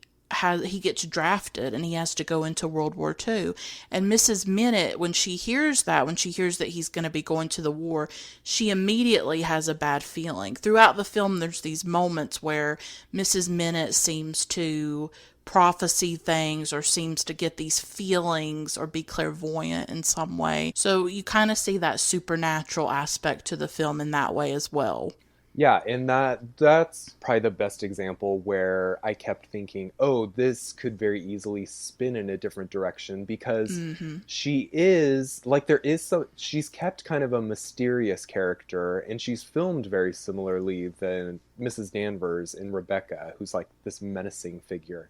gets drafted and he has to go into World War II. And Mrs. Minute, when she hears that he's going to be going to the war, she immediately has a bad feeling. Throughout the film, there's these moments where Mrs. Minute seems to prophesy things or seems to get these feelings or be clairvoyant in some way. So you kind of see that supernatural aspect to the film in that way as well. Yeah, and that's probably the best example where I kept thinking, "Oh, this could very easily spin in a different direction," because Mm-hmm. she is like there is so she's kept kind of a mysterious character, and she's filmed very similarly than Mrs. Danvers in Rebecca, who's like this menacing figure.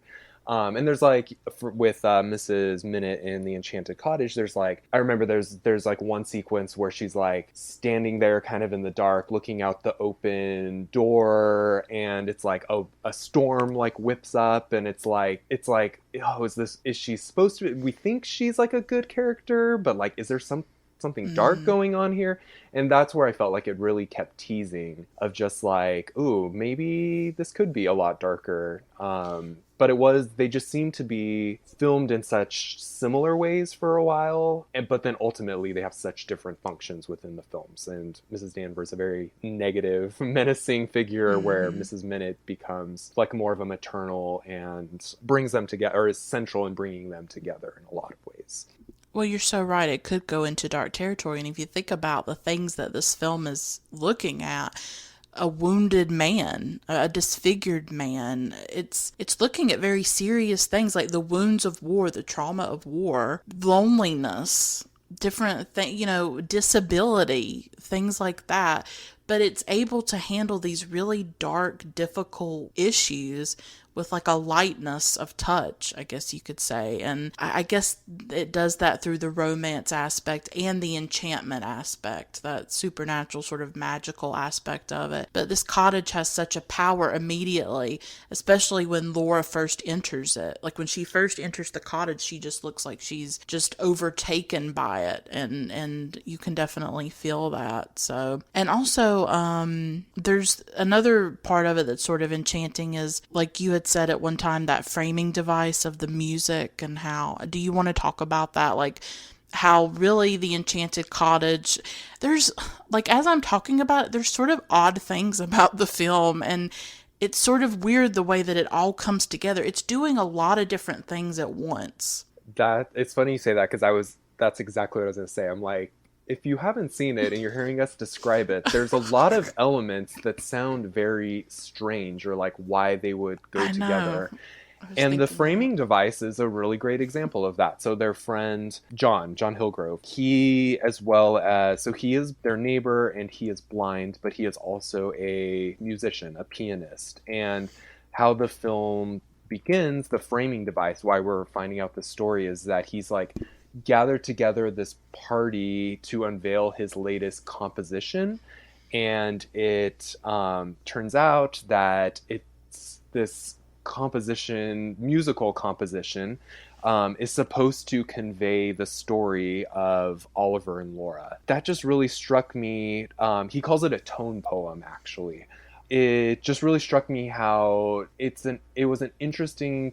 And there's like with Mrs. Minute in the Enchanted Cottage, there's like I remember there's like one sequence where she's like standing there kind of in the dark, looking out the open door, and it's like a storm like whips up, and it's like oh is she supposed to be, we think she's like a good character, but like is there something dark Mm-hmm. going on here? And that's where I felt like it really kept teasing of just like, ooh, maybe this could be a lot darker. But they just seemed to be filmed in such similar ways for a while, but then ultimately they have such different functions within the films. And Mrs. Danvers a very negative, menacing figure, where Mm-hmm. Mrs. Minute becomes like more of a maternal and brings them together, or is central in bringing them together in a lot of ways. Well, you're so right. It could go into dark territory. And if you think about the things that this film is looking at, a wounded man, a disfigured man, it's looking at very serious things like the wounds of war, the trauma of war, loneliness, different thing, disability, things like that. But it's able to handle these really dark, difficult issues with like a lightness of touch, I guess you could say. And I guess it does that through the romance aspect and the enchantment aspect, that supernatural sort of magical aspect of it. But this cottage has such a power immediately, especially when Laura first enters it. Like when she first enters the cottage, she just looks like she's just overtaken by it, and you can definitely feel that. So, and also there's another part of it that's sort of enchanting is like you had said at one time, that framing device of the music. And how do you want to talk about that, like how really the Enchanted Cottage, there's like as I'm talking about it, there's sort of odd things about the film, and it's sort of weird the way that it all comes together. It's doing a lot of different things at once. That it's funny you say that because I was that's exactly what I was going to say. I'm like, if you haven't seen it and you're hearing us describe it, there's a lot of elements that sound very strange, or like why they would go I know. together. I was And the thinking that. framing device is a really great example of that. So their friend John Hillgrove, he as well as so he is their neighbor, and he is blind, but he is also a musician, a pianist. And how the film begins, the framing device, why we're finding out the story, is that he's like gathered together this party to unveil his latest composition. And it turns out that it's this musical composition, is supposed to convey the story of Oliver and Laura. That just really struck me. He calls it a tone poem, actually. It just really struck me how it was an interesting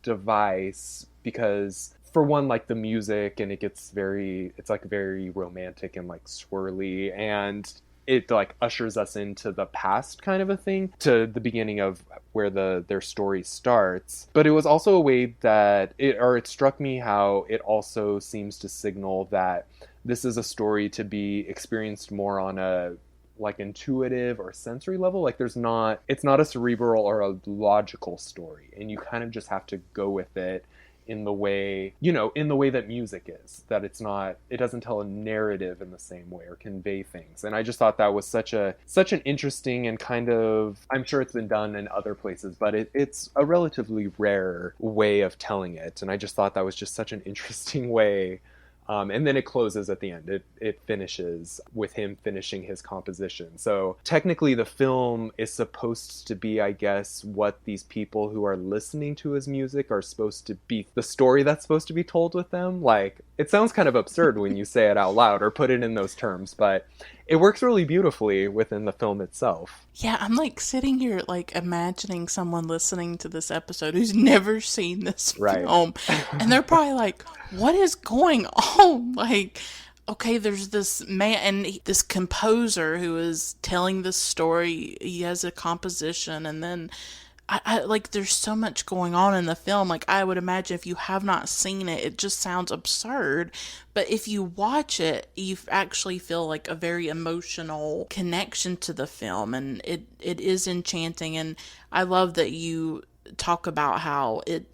device, because for one, like the music, and it's like very romantic and like swirly, and it like ushers us into the past kind of a thing, to the beginning of where their story starts. But it was also a way that it struck me how it also seems to signal that this is a story to be experienced more on a like intuitive or sensory level. Like it's not a cerebral or a logical story, and you kind of just have to go with it in the way, in the way that music is, that it doesn't tell a narrative in the same way or convey things. And I just thought that was such an interesting and kind of, I'm sure it's been done in other places, but it's a relatively rare way of telling it. And I just thought that was just such an interesting way. And then it closes at the end. It finishes with him finishing his composition. So technically, the film is supposed to be, I guess, what these people who are listening to his music are supposed to be, the story that's supposed to be told with them. Like, it sounds kind of absurd when you say it out loud or put it in those terms, but it works really beautifully within the film itself. Yeah, I'm like sitting here like imagining someone listening to this episode who's never seen this Right. film, and they're probably like, what is going on? Like, okay, there's this man and this composer who is telling this story. He has a composition, and then I like there's so much going on in the film. Like I would imagine if you have not seen it, it just sounds absurd. But if you watch it, you actually feel like a very emotional connection to the film, and it is enchanting. And I love that you talk about how it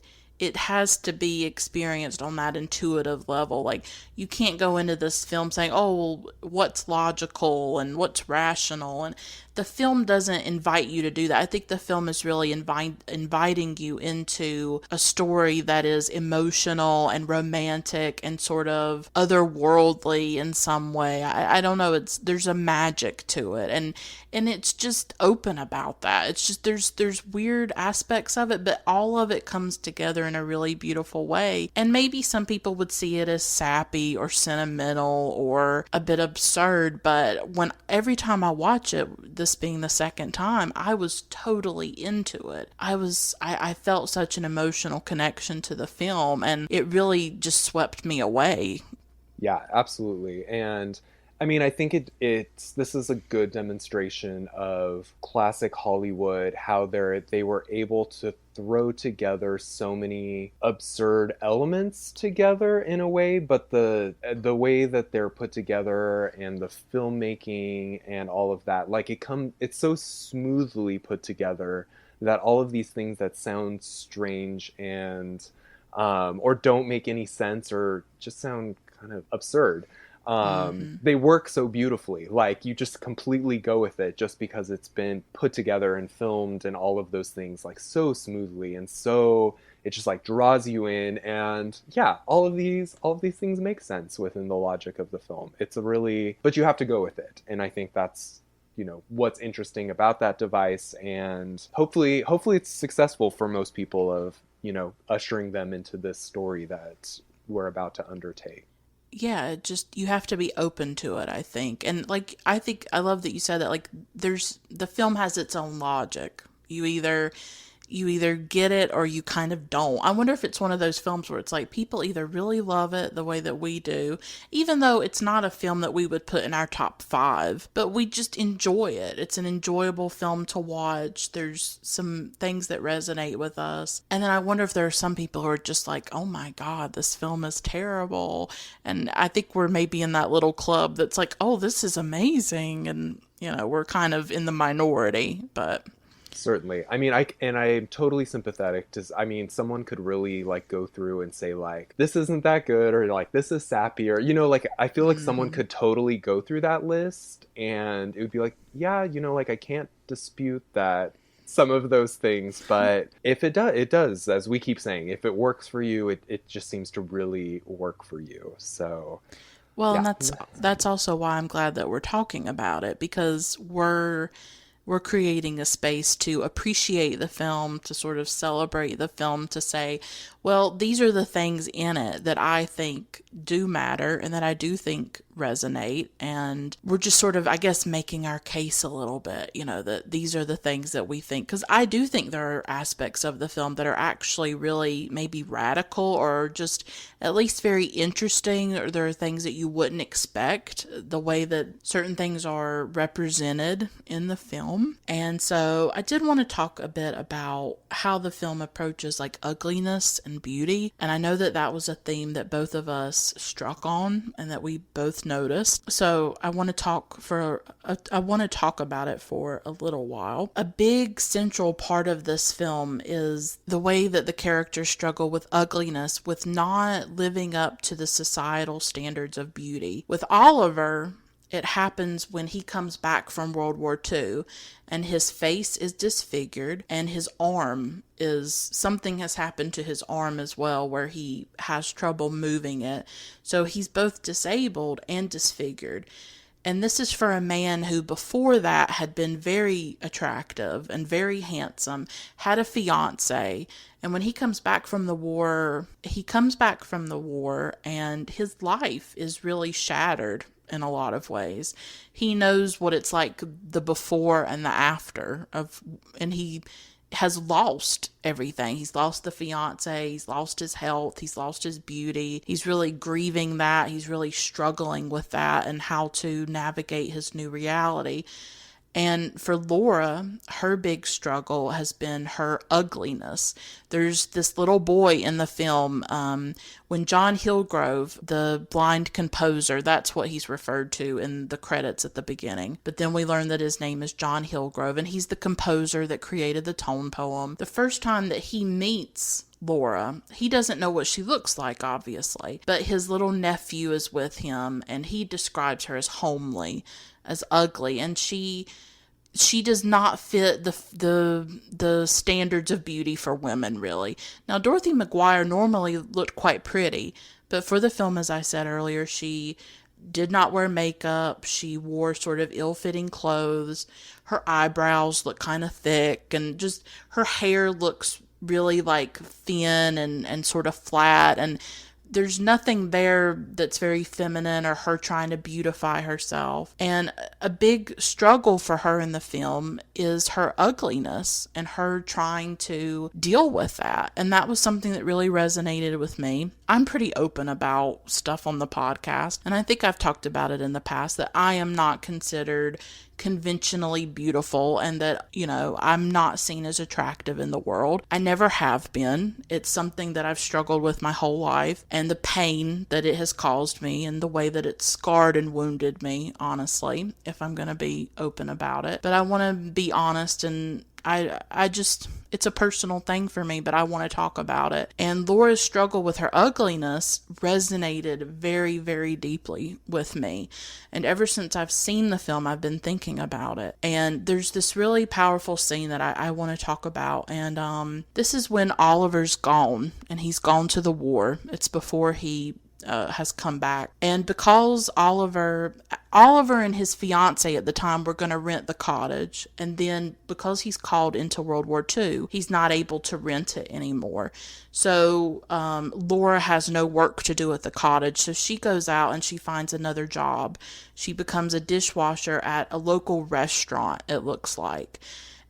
has to be experienced on that intuitive level. Like, you can't go into this film saying, oh, well, what's logical and what's rational. And the film doesn't invite you to do that. I think the film is really inviting you into a story that is emotional and romantic and sort of otherworldly in some way. I don't know. There's a magic to it. And it's just open about that. It's just there's weird aspects of it, but all of it comes together in a really beautiful way. And maybe some people would see it as sappy or sentimental or a bit absurd, but when every time I watch it, this being the second time, I was totally into it. I felt such an emotional connection to the film, and it really just swept me away. Yeah, absolutely. And I mean, I think it's this is a good demonstration of classic Hollywood, how they were able to throw together so many absurd elements together in a way, but the way that they're put together and the filmmaking and all of that, like it's so smoothly put together that all of these things that sound strange and or don't make any sense or just sound kind of absurd, Hmm. they work so beautifully. Like, you just completely go with it just because it's been put together and filmed and all of those things like so smoothly, and so it just like draws you in. And yeah, all of these things make sense within the logic of the film. It's a really, but you have to go with it. And I think that's, what's interesting about that device. And hopefully it's successful for most people of, ushering them into this story that we're about to undertake. Yeah, it just you have to be open to it, I think. And like I think I love that you said that, like there's the film has its own logic. You either get it or you kind of don't. I wonder if it's one of those films where it's like people either really love it the way that we do, even though it's not a film that we would put in our top 5, but we just enjoy it. It's an enjoyable film to watch. There's some things that resonate with us. And then I wonder if there are some people who are just like, "Oh my god, this film is terrible." And I think we're maybe in that little club that's like, "Oh, this is amazing." And we're kind of in the minority, but Certainly. I mean, I'm totally sympathetic to, I mean, someone could really like go through and say like, this isn't that good, or like, this is sappy, or, like, I feel like someone mhm. could totally go through that list and it would be like, yeah, like, I can't dispute that some of those things, but if it does, as we keep saying, if it works for you, it just seems to really work for you. So, Well, and yeah. that's also why I'm glad that we're talking about it, because we're creating a space to appreciate the film, to sort of celebrate the film, to say, well, these are the things in it that I think do matter and that I do think resonate. And we're just sort of, I guess, making our case a little bit, that these are the things that we think. Because I do think there are aspects of the film that are actually really maybe radical or just at least very interesting, or there are things that you wouldn't expect, the way that certain things are represented in the film. And so I did want to talk a bit about how the film approaches like ugliness and beauty. And I know that that was a theme that both of us struck on and that we both noticed. So I want to talk about it for a little while. A big central part of this film is the way that the characters struggle with ugliness, with not living up to the societal standards of beauty. With Oliver, it happens when he comes back from World War II and his face is disfigured, and his arm is something has happened to his arm as well, where he has trouble moving it. So he's both disabled and disfigured. And this is for a man who before that had been very attractive and very handsome, had a fiance. And when he comes back from the war and his life is really shattered in a lot of ways. He knows what it's like, the before and the after of, and he has lost everything. He's lost the fiance, he's lost his health, he's lost his beauty. He's really grieving that. He's really struggling with that and how to navigate his new reality. And for Laura, her big struggle has been her ugliness. There's this little boy in the film, when John Hillgrove, the blind composer, that's what he's referred to in the credits at the beginning. But then we learn that his name is John Hillgrove, and he's the composer that created the tone poem. The first time that he meets Laura, he doesn't know what she looks like, obviously, but his little nephew is with him, and he describes her as homely, as ugly, and she does not fit the standards of beauty for women, really. Now, Dorothy McGuire normally looked quite pretty, but for the film, as I said earlier, she did not wear makeup. She wore sort of ill-fitting clothes. Her eyebrows look kind of thick, and just her hair looks really like thin and sort of flat, and there's nothing there that's very feminine or her trying to beautify herself. And a big struggle for her in the film is her ugliness and her trying to deal with that. And that was something that really resonated with me. I'm pretty open about stuff on the podcast, and I think I've talked about it in the past, that I am not considered conventionally beautiful, and that, I'm not seen as attractive in the world. I never have been. It's something that I've struggled with my whole life, and the pain that it has caused me and the way that it's scarred and wounded me, honestly, if I'm going to be open about it. But I want to be honest, and I just, it's a personal thing for me, but I want to talk about it. And Laura's struggle with her ugliness resonated very, very deeply with me. And ever since I've seen the film, I've been thinking about it. And there's this really powerful scene that I want to talk about. And this is when Oliver's gone, and he's gone to the war. It's before he has come back. And because Oliver and his fiance at the time were going to rent the cottage, and then because he's called into World War II, he's not able to rent it anymore. So Laura has no work to do at the cottage, so she goes out and she finds another job. She becomes a dishwasher at a local restaurant, it looks like.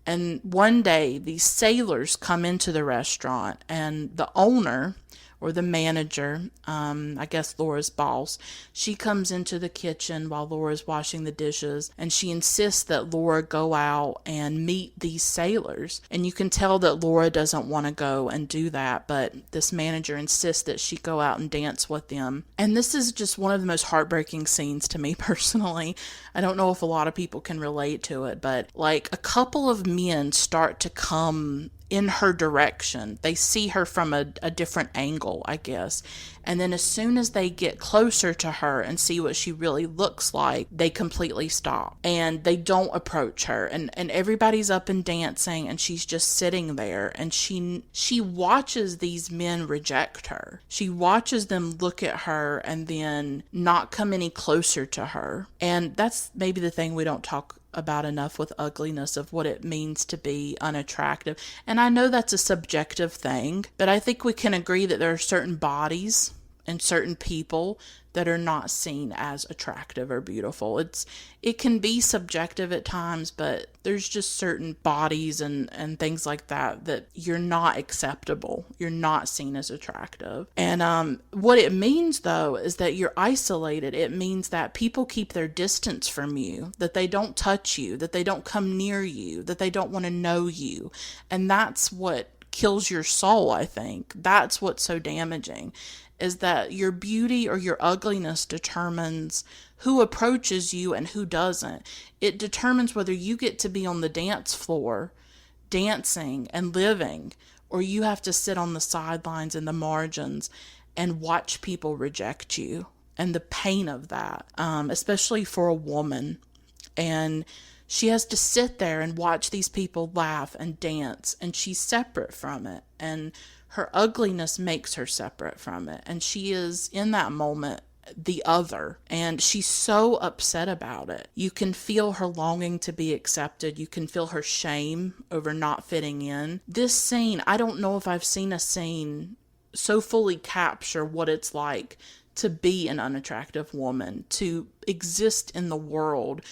And one day, these sailors come into the restaurant, and the owner, or the manager, I guess Laura's boss, she comes into the kitchen while Laura's washing the dishes, and she insists that Laura go out and meet these sailors. And you can tell that Laura doesn't want to go and do that, but this manager insists that she go out and dance with them. And this is just one of the most heartbreaking scenes to me personally. I don't know if a lot of people can relate to it, but like a couple of men start to come in her direction. They see her from a different angle, I guess. And then as soon as they get closer to her and see what she really looks like, they completely stop. And they don't approach her. And everybody's up and dancing, and she's just sitting there. And she watches these men reject her. She watches them look at her and then not come any closer to her. And that's maybe the thing we don't talk about enough with ugliness, of what it means to be unattractive. And I know that's a subjective thing, but I think we can agree that there are certain bodies and certain people that are not seen as attractive or beautiful. It can be subjective at times, but there's just certain bodies and things like that you're not acceptable. You're not seen as attractive. And what it means, though, is that you're isolated. It means that people keep their distance from you, that they don't touch you, that they don't come near you, that they don't want to know you. And that's what kills your soul, I think. That's what's so damaging, is that your beauty or your ugliness determines who approaches you and who doesn't. It determines whether you get to be on the dance floor dancing and living, or you have to sit on the sidelines and the margins and watch people reject you. And the pain of that, especially for a woman. And she has to sit there and watch these people laugh and dance, and she's separate from it. And her ugliness makes her separate from it. And she is, in that moment, the other. And she's so upset about it. You can feel her longing to be accepted. You can feel her shame over not fitting in. This scene, I don't know if I've seen a scene so fully capture what it's like to be an unattractive woman, to exist in the world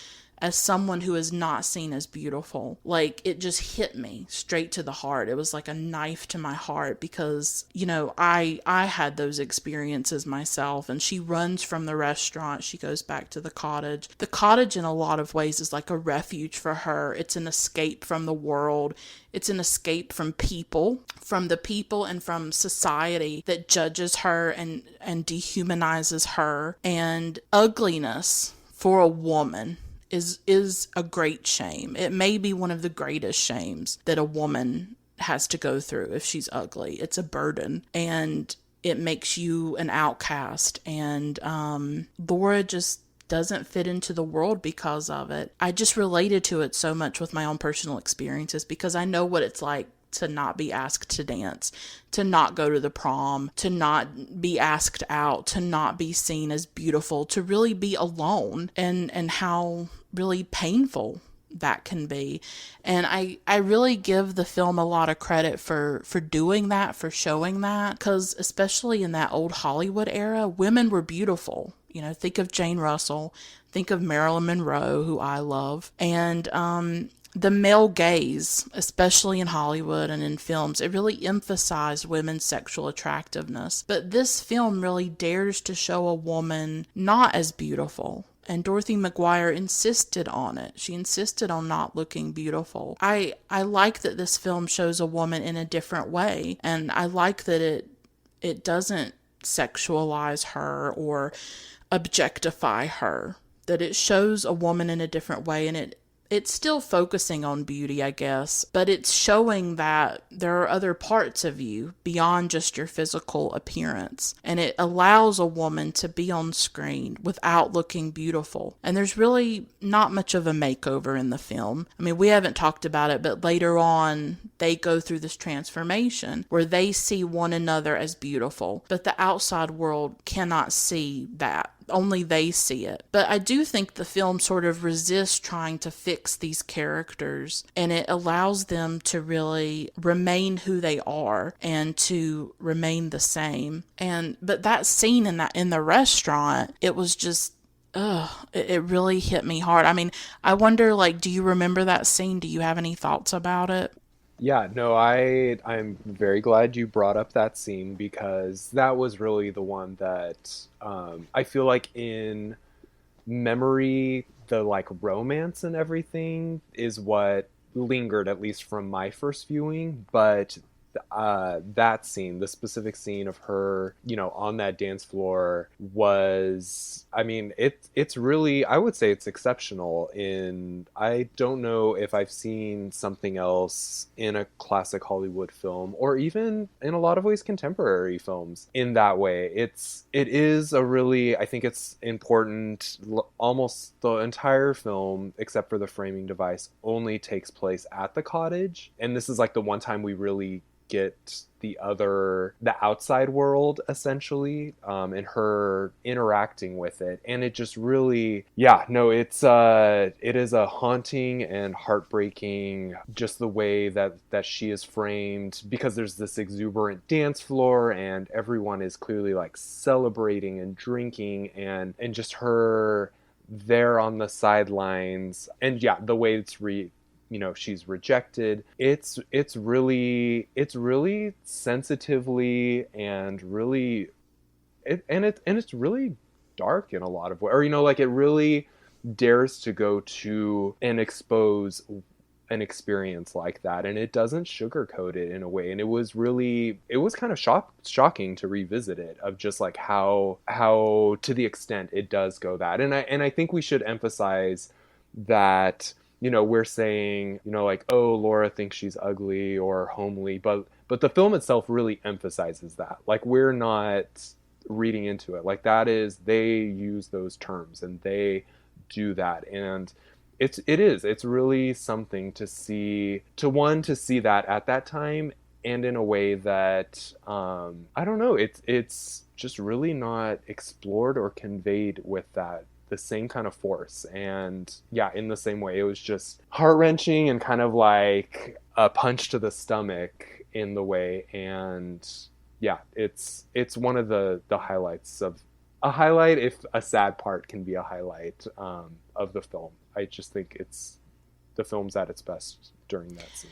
as someone who is not seen as beautiful. Like, it just hit me straight to the heart. It was like a knife to my heart because, you know, I had those experiences myself. And she runs from the restaurant. She goes back to the cottage. The cottage in a lot of ways is like a refuge for her. It's an escape from the world. It's an escape from the people and from society that judges her and dehumanizes her. And ugliness for a woman is a great shame. It may be one of the greatest shames that a woman has to go through if she's ugly. It's a burden, and it makes you an outcast. And Laura just doesn't fit into the world because of it. I just related to it so much with my own personal experiences because I know what it's like to not be asked to dance, to not go to the prom, to not be asked out, to not be seen as beautiful, to really be alone, and how really painful that can be. And I really give the film a lot of credit for doing that, for showing that, because especially in that old Hollywood era, women were beautiful. You know, think of Jane Russell, think of Marilyn Monroe, who I love. And the male gaze, especially in Hollywood and in films, it really emphasized women's sexual attractiveness. But this film really dares to show a woman not as beautiful. And Dorothy McGuire insisted on it. She insisted on not looking beautiful. I like that this film shows a woman in a different way. And I like that it doesn't sexualize her or objectify her. That it shows a woman in a different way, and it's still focusing on beauty, I guess, but it's showing that there are other parts of you beyond just your physical appearance. And it allows a woman to be on screen without looking beautiful. And there's really not much of a makeover in the film. I mean, we haven't talked about it, but later on, they go through this transformation where they see one another as beautiful, but the outside world cannot see that. Only they see it. But I do think the film sort of resists trying to fix these characters, and it allows them to really remain who they are and to remain the same. But that scene in the restaurant, it was just it really hit me hard. I mean, I wonder, like, do you remember that scene? Do you have any thoughts about it? Yeah, no, I'm very glad you brought up that scene because that was really the one that I feel like in memory, the like romance and everything is what lingered, at least from my first viewing. But that scene, the specific scene of her, you know, on that dance floor was, I mean, it's really, I would say it's exceptional. I don't know if I've seen something else in a classic Hollywood film, or even in a lot of ways contemporary films in that way. It is a really, I think it's important. Almost the entire film, except for the framing device, only takes place at the cottage. And this is like the one time we really get the outside world, essentially, and her interacting with it. And it just really, yeah, no, it is a haunting and heartbreaking, just the way that she is framed, because there's this exuberant dance floor and everyone is clearly like celebrating and drinking, and just her there on the sidelines. And yeah, the way it's you know, she's rejected. It's really sensitively and really it's really dark in a lot of ways. Or, you know, like it really dares to go to and expose an experience like that, and it doesn't sugarcoat it in a way. And it was kind of shocking to revisit it, of just like how to the extent it does go that. And I think we should emphasize that, you know, we're saying, you know, like, oh, Laura thinks she's ugly or homely, but the film itself really emphasizes that. Like, we're not reading into it. Like, that is, they use those terms and they do that. And it's really something to see that at that time, and in a way that, I don't know, it's just really not explored or conveyed with that the same kind of force. And yeah, in the same way, it was just heart-wrenching and kind of like a punch to the stomach in the way. And yeah, it's one of the highlights of a highlight if a sad part can be a highlight of the film. I just think it's the film's at its best during that scene.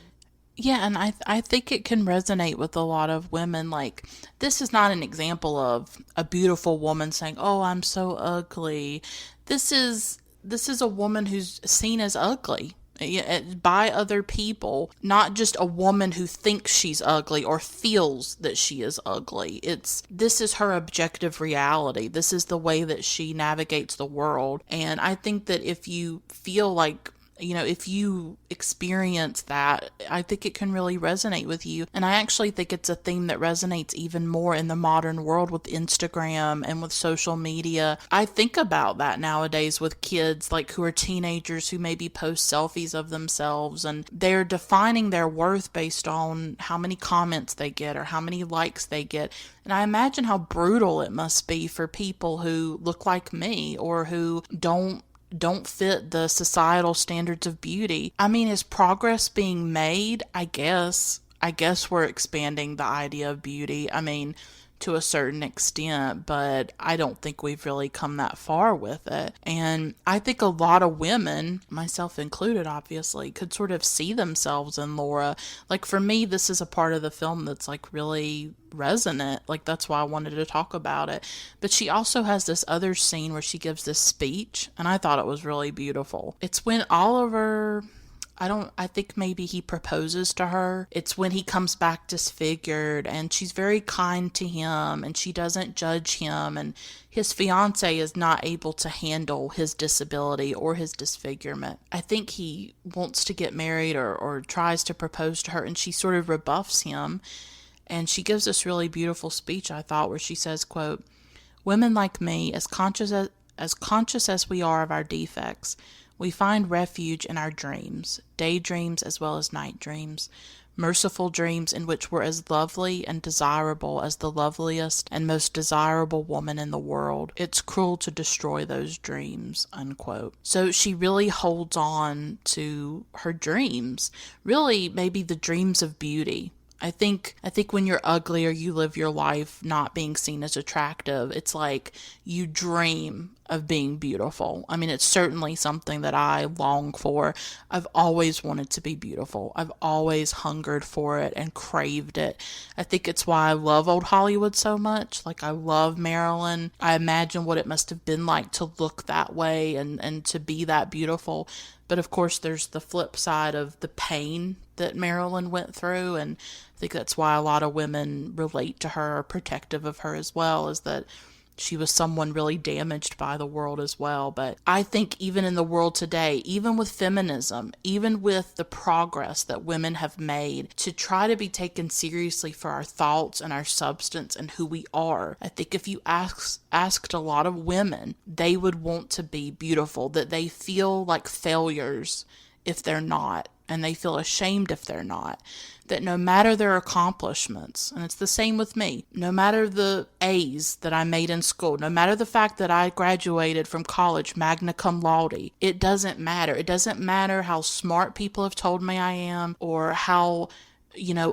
Yeah, and I think it can resonate with a lot of women. Like, this is not an example of a beautiful woman saying, "Oh, I'm so ugly." This is a woman who's seen as ugly by other people, not just a woman who thinks she's ugly or feels that she is ugly. This is her objective reality. This is the way that she navigates the world. And I think that if you feel like, if you experience that, I think it can really resonate with you. And I actually think it's a theme that resonates even more in the modern world with Instagram and with social media. I think about that nowadays with kids, like, who are teenagers who maybe post selfies of themselves, and they're defining their worth based on how many comments they get or how many likes they get. And I imagine how brutal it must be for people who look like me or who don't fit the societal standards of beauty. I mean, is progress being made? I guess. I guess we're expanding the idea of beauty. I mean, to a certain extent, but I don't think we've really come that far with it. And I think a lot of women, myself included, obviously, could sort of see themselves in Laura. Like, for me, this is a part of the film that's like really resonant. Like, that's why I wanted to talk about it. But she also has this other scene where she gives this speech, and I thought it was really beautiful. It's when Oliver, I think maybe he proposes to her. It's when he comes back disfigured, and she's very kind to him and she doesn't judge him, and his fiance is not able to handle his disability or his disfigurement. I think he wants to get married or tries to propose to her, and she sort of rebuffs him. And she gives this really beautiful speech, I thought, where she says, quote, "Women like me, as conscious as we are of our defects, we find refuge in our dreams, daydreams as well as night dreams, merciful dreams in which we're as lovely and desirable as the loveliest and most desirable woman in the world. It's cruel to destroy those dreams," unquote. So she really holds on to her dreams, really maybe the dreams of beauty. I think when you're ugly or you live your life not being seen as attractive, it's like you dream of being beautiful. I mean, it's certainly something that I long for. I've always wanted to be beautiful. I've always hungered for it and craved it. I think it's why I love old Hollywood so much. Like, I love Marilyn. I imagine what it must have been like to look that way and to be that beautiful. But of course, there's the flip side of the pain that Marilyn went through, and I think that's why a lot of women relate to her, are protective of her as well, is that she was someone really damaged by the world as well. But I think even in the world today, even with feminism, even with the progress that women have made to try to be taken seriously for our thoughts and our substance and who we are, I think if you asked a lot of women, they would want to be beautiful, that they feel like failures if they're not, and they feel ashamed if they're not. That no matter their accomplishments, and it's the same with me, no matter the A's that I made in school, no matter the fact that I graduated from college magna cum laude, it doesn't matter. It doesn't matter how smart people have told me I am, or how,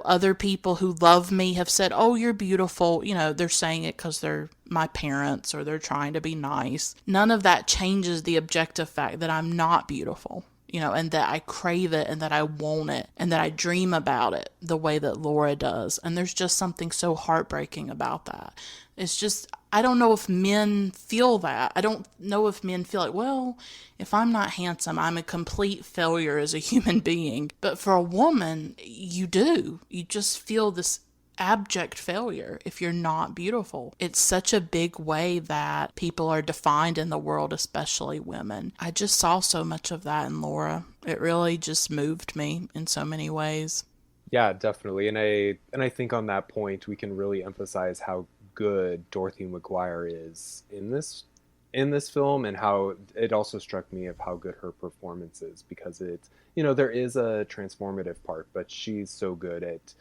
other people who love me have said, "Oh, you're beautiful." They're saying it because they're my parents or they're trying to be nice. None of that changes the objective fact that I'm not beautiful. And that I crave it and that I want it and that I dream about it the way that Laura does. And there's just something so heartbreaking about that. It's just, I don't know if men feel that. I don't know if men feel like, well, if I'm not handsome, I'm a complete failure as a human being. But for a woman, you do. You just feel this abject failure if you're not beautiful. It's such a big way that people are defined in the world, especially women. I just saw so much of that in Laura. It really just moved me in so many ways. Yeah, definitely. And I think on that point we can really emphasize how good Dorothy McGuire is in this film, and how it also struck me of how good her performance is, because it's, there is a transformative part, but she's so good at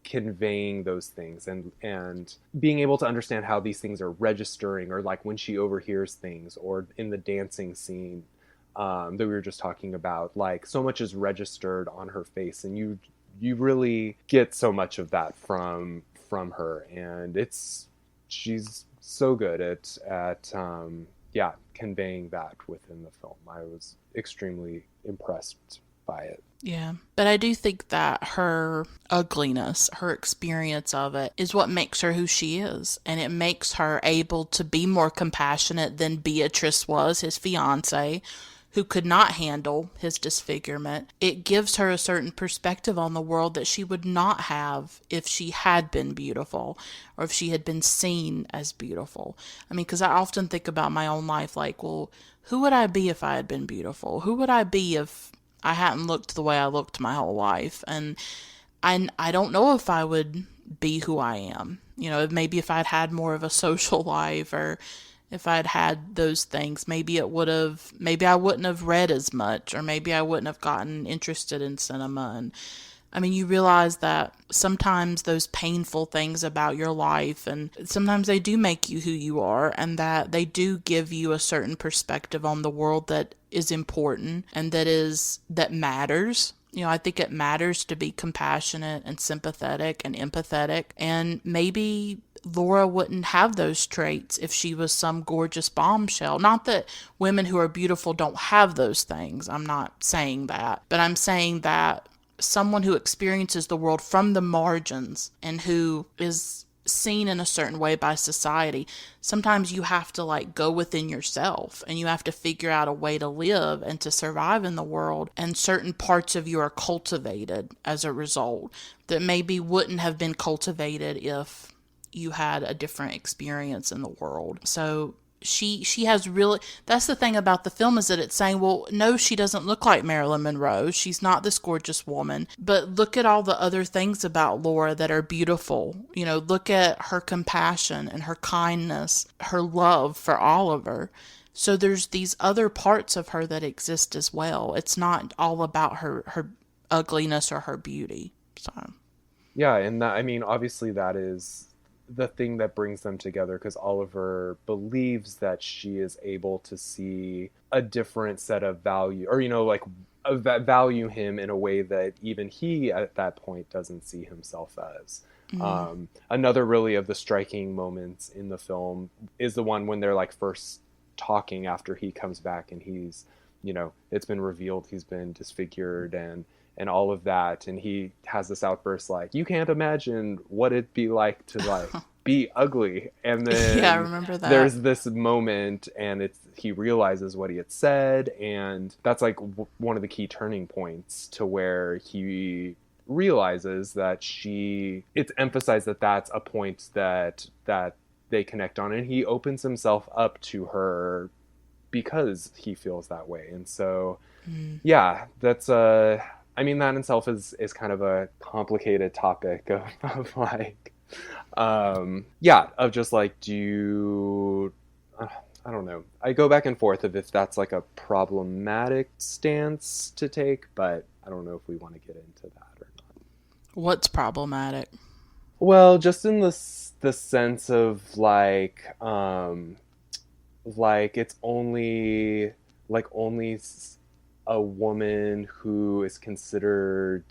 conveying those things and being able to understand how these things are registering, or like when she overhears things, or in the dancing scene that we were just talking about, like so much is registered on her face, and you really get so much of that from her, and she's so good at yeah, conveying that within the film. I was extremely impressed by it. Yeah. But I do think that her ugliness, her experience of it, is what makes her who she is. And it makes her able to be more compassionate than Beatrice was, his fiance, who could not handle his disfigurement. It gives her a certain perspective on the world that she would not have if she had been beautiful or if she had been seen as beautiful. I mean, because I often think about my own life like, well, who would I be if I had been beautiful? Who would I be if I hadn't looked the way I looked my whole life? And I don't know if I would be who I am. You know, maybe if I'd had more of a social life, or if I'd had those things, maybe I wouldn't have read as much, or maybe I wouldn't have gotten interested in cinema. And I mean, you realize that sometimes those painful things about your life, and sometimes they do make you who you are, and that they do give you a certain perspective on the world that is important and that matters. You know, I think it matters to be compassionate and sympathetic and empathetic. And maybe Laura wouldn't have those traits if she was some gorgeous bombshell. Not that women who are beautiful don't have those things. I'm not saying that. But I'm saying that someone who experiences the world from the margins and who is seen in a certain way by society, sometimes you have to like go within yourself and you have to figure out a way to live and to survive in the world, and certain parts of you are cultivated as a result that maybe wouldn't have been cultivated if you had a different experience in the world. So she has really, that's the thing about the film, is that it's saying, well, no, she doesn't look like Marilyn Monroe, she's not this gorgeous woman, but look at all the other things about Laura that are beautiful. You know, look at her compassion and her kindness, her love for Oliver. So there's these other parts of her that exist as well. It's not all about her ugliness or her beauty. So Yeah, and that, I mean, obviously that is the thing that brings them together, because Oliver believes that she is able to see a different set of value, or, you know, like value him in a way that even he at that point doesn't see himself as. Another really of the striking moments in the film is the one when they're like first talking after he comes back and he's, you know, it's been revealed he's been disfigured and all of that, and he has this outburst like, you can't imagine what it'd be like to like be ugly. And then yeah, I remember that. there's this moment and he realizes what he had said, and that's like one of the key turning points to where he realizes that it's emphasized that that's a point that they connect on, and he opens himself up to her because he feels that way. And so yeah, that's I mean, that in itself is kind of a complicated topic of like, yeah, of just like, I don't know. I go back and forth of if that's like a problematic stance to take, but I don't know if we want to get into that or not. What's problematic? Well, just in the sense of like it's only a woman who is considered,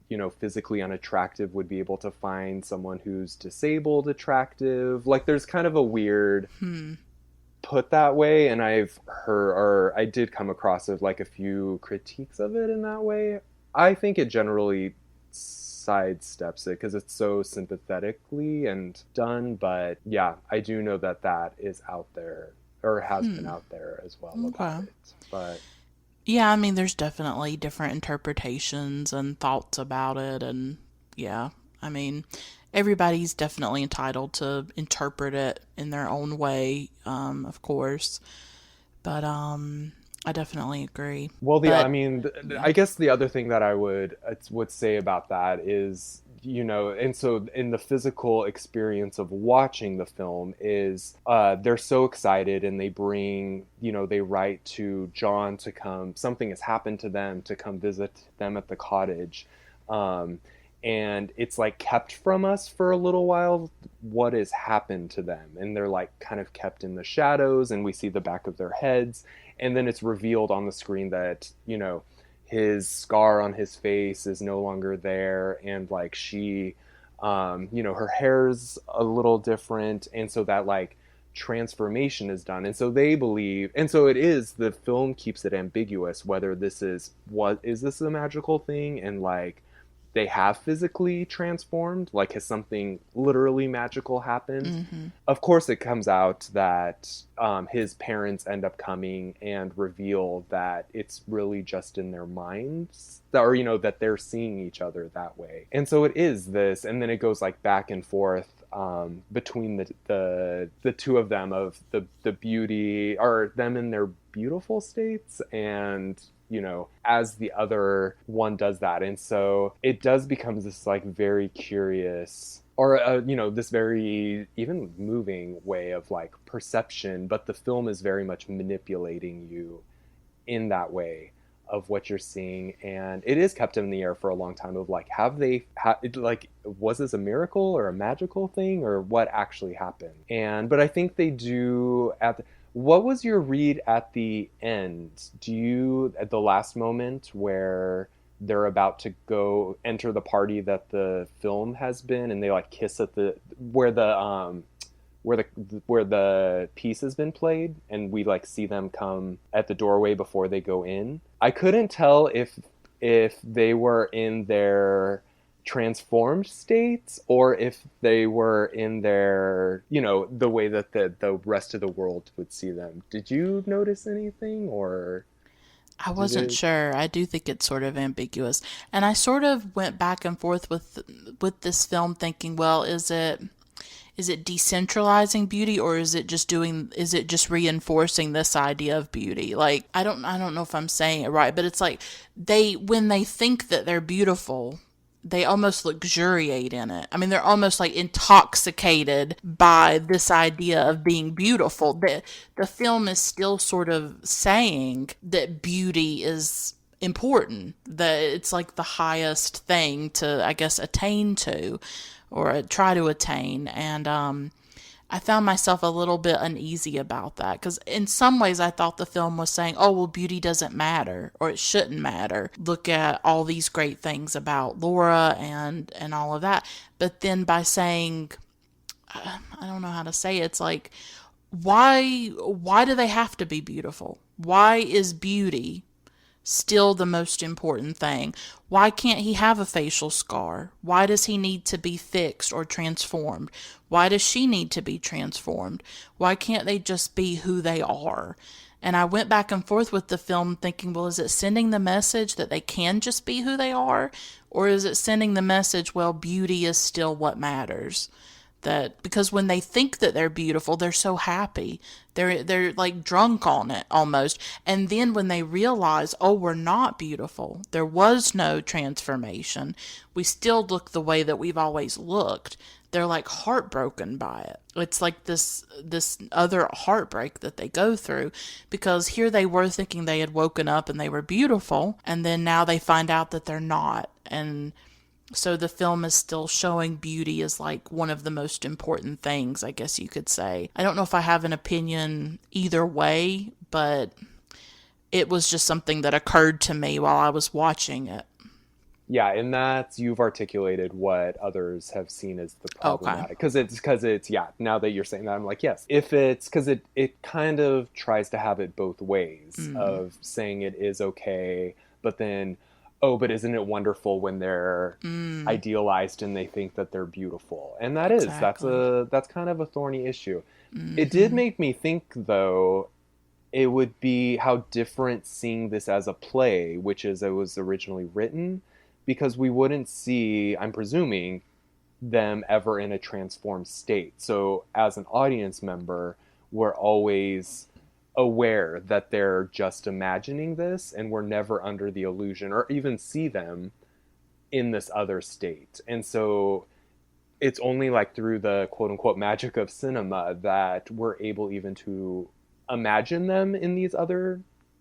you know, physically unattractive would be able to find someone who's disabled attractive. Like, there's kind of a weird put that way, and I've heard, or I did come across of like a few critiques of it in that way. I think it generally sidesteps it because it's so sympathetically and done, but yeah, I do know that is out there, or has been out there as well about it. But yeah, I mean, there's definitely different interpretations and thoughts about it. And yeah, I mean, everybody's definitely entitled to interpret it in their own way, of course. But I definitely agree. Well, I mean, I guess the other thing that I would say about that is, you know, and so in the physical experience of watching the film is they're so excited, and they bring, you know, they write to John to come, something has happened to them, to come visit them at the cottage. And it's like kept from us for a little while what has happened to them, and they're like kind of kept in the shadows, and we see the back of their heads, and then it's revealed on the screen that, you know, his scar on his face is no longer there, and like she, you know, her hair's a little different, and so that like transformation is done. And so they believe, and so it is, the film keeps it ambiguous whether this is, what is this a magical thing, and like they have physically transformed, like has something literally magical happened. Mm-hmm. Of course it comes out that his parents end up coming and reveal that it's really just in their minds, that, or that they're seeing each other that way. And so it is this, and then it goes like back and forth between the two of them, of the beauty, or them in their beautiful states, and as the other one does that. And so it does become this like very curious, or this very even moving way of like perception, but the film is very much manipulating you in that way of what you're seeing. And it is kept in the air for a long time of like, was this a miracle or a magical thing, or what actually happened? But I think they do what was your read at the end? At the last moment where they're about to go enter the party that the film has been, and they like kiss at where the piece has been played, and we like see them come at the doorway before they go in. I couldn't tell if they were in their transformed states, or if they were in their, the way that the rest of the world would see them. Did you notice anything, or I wasn't sure. I do think it's sort of ambiguous. And I sort of went back and forth with this film thinking, well, is it decentralizing beauty, or is it just reinforcing this idea of beauty? Like, I don't know if I'm saying it right, but it's like when they think that they're beautiful, they almost luxuriate in it. I mean, they're almost like intoxicated by this idea of being beautiful. The film is still sort of saying that beauty is important, that it's like the highest thing to, I guess, attain to, or try to attain. And I found myself a little bit uneasy about that, because in some ways I thought the film was saying, oh, well, beauty doesn't matter, or it shouldn't matter. Look at all these great things about Laura and all of that. But then by saying, I don't know how to say it, it's like, why do they have to be beautiful? Why is beauty still the most important thing? Why can't he have a facial scar? Why does he need to be fixed or transformed? Why does she need to be transformed? Why can't they just be who they are? And I went back and forth with the film thinking, well, is it sending the message that they can just be who they are? Or is it sending the message, well, beauty is still what matters? That because when they think that they're beautiful, they're so happy. They're like drunk on it almost. And then when they realize, oh, we're not beautiful, there was no transformation, we still look the way that we've always looked, they're like heartbroken by it. It's like this other heartbreak that they go through, because here they were thinking they had woken up and they were beautiful, and then now they find out that they're not. And so the film is still showing beauty as like one of the most important things, I guess you could say. I don't know if I have an opinion either way, but it was just something that occurred to me while I was watching it. Yeah, and that's, you've articulated what others have seen as the problematic. Because it's, yeah, now that you're saying that, I'm like, yes. If it's, because it kind of tries to have it both ways, of saying it is okay, but then, oh, but isn't it wonderful when they're idealized and they think that they're beautiful? And that's kind of a thorny issue. It did make me think, though, it would be how different seeing this as a play, which is, it was originally written, because we wouldn't see, I'm presuming, them ever in a transformed state. So as an audience member, we're always aware that they're just imagining this, and we're never under the illusion or even see them in this other state. And so it's only like through the quote unquote magic of cinema that we're able even to imagine them in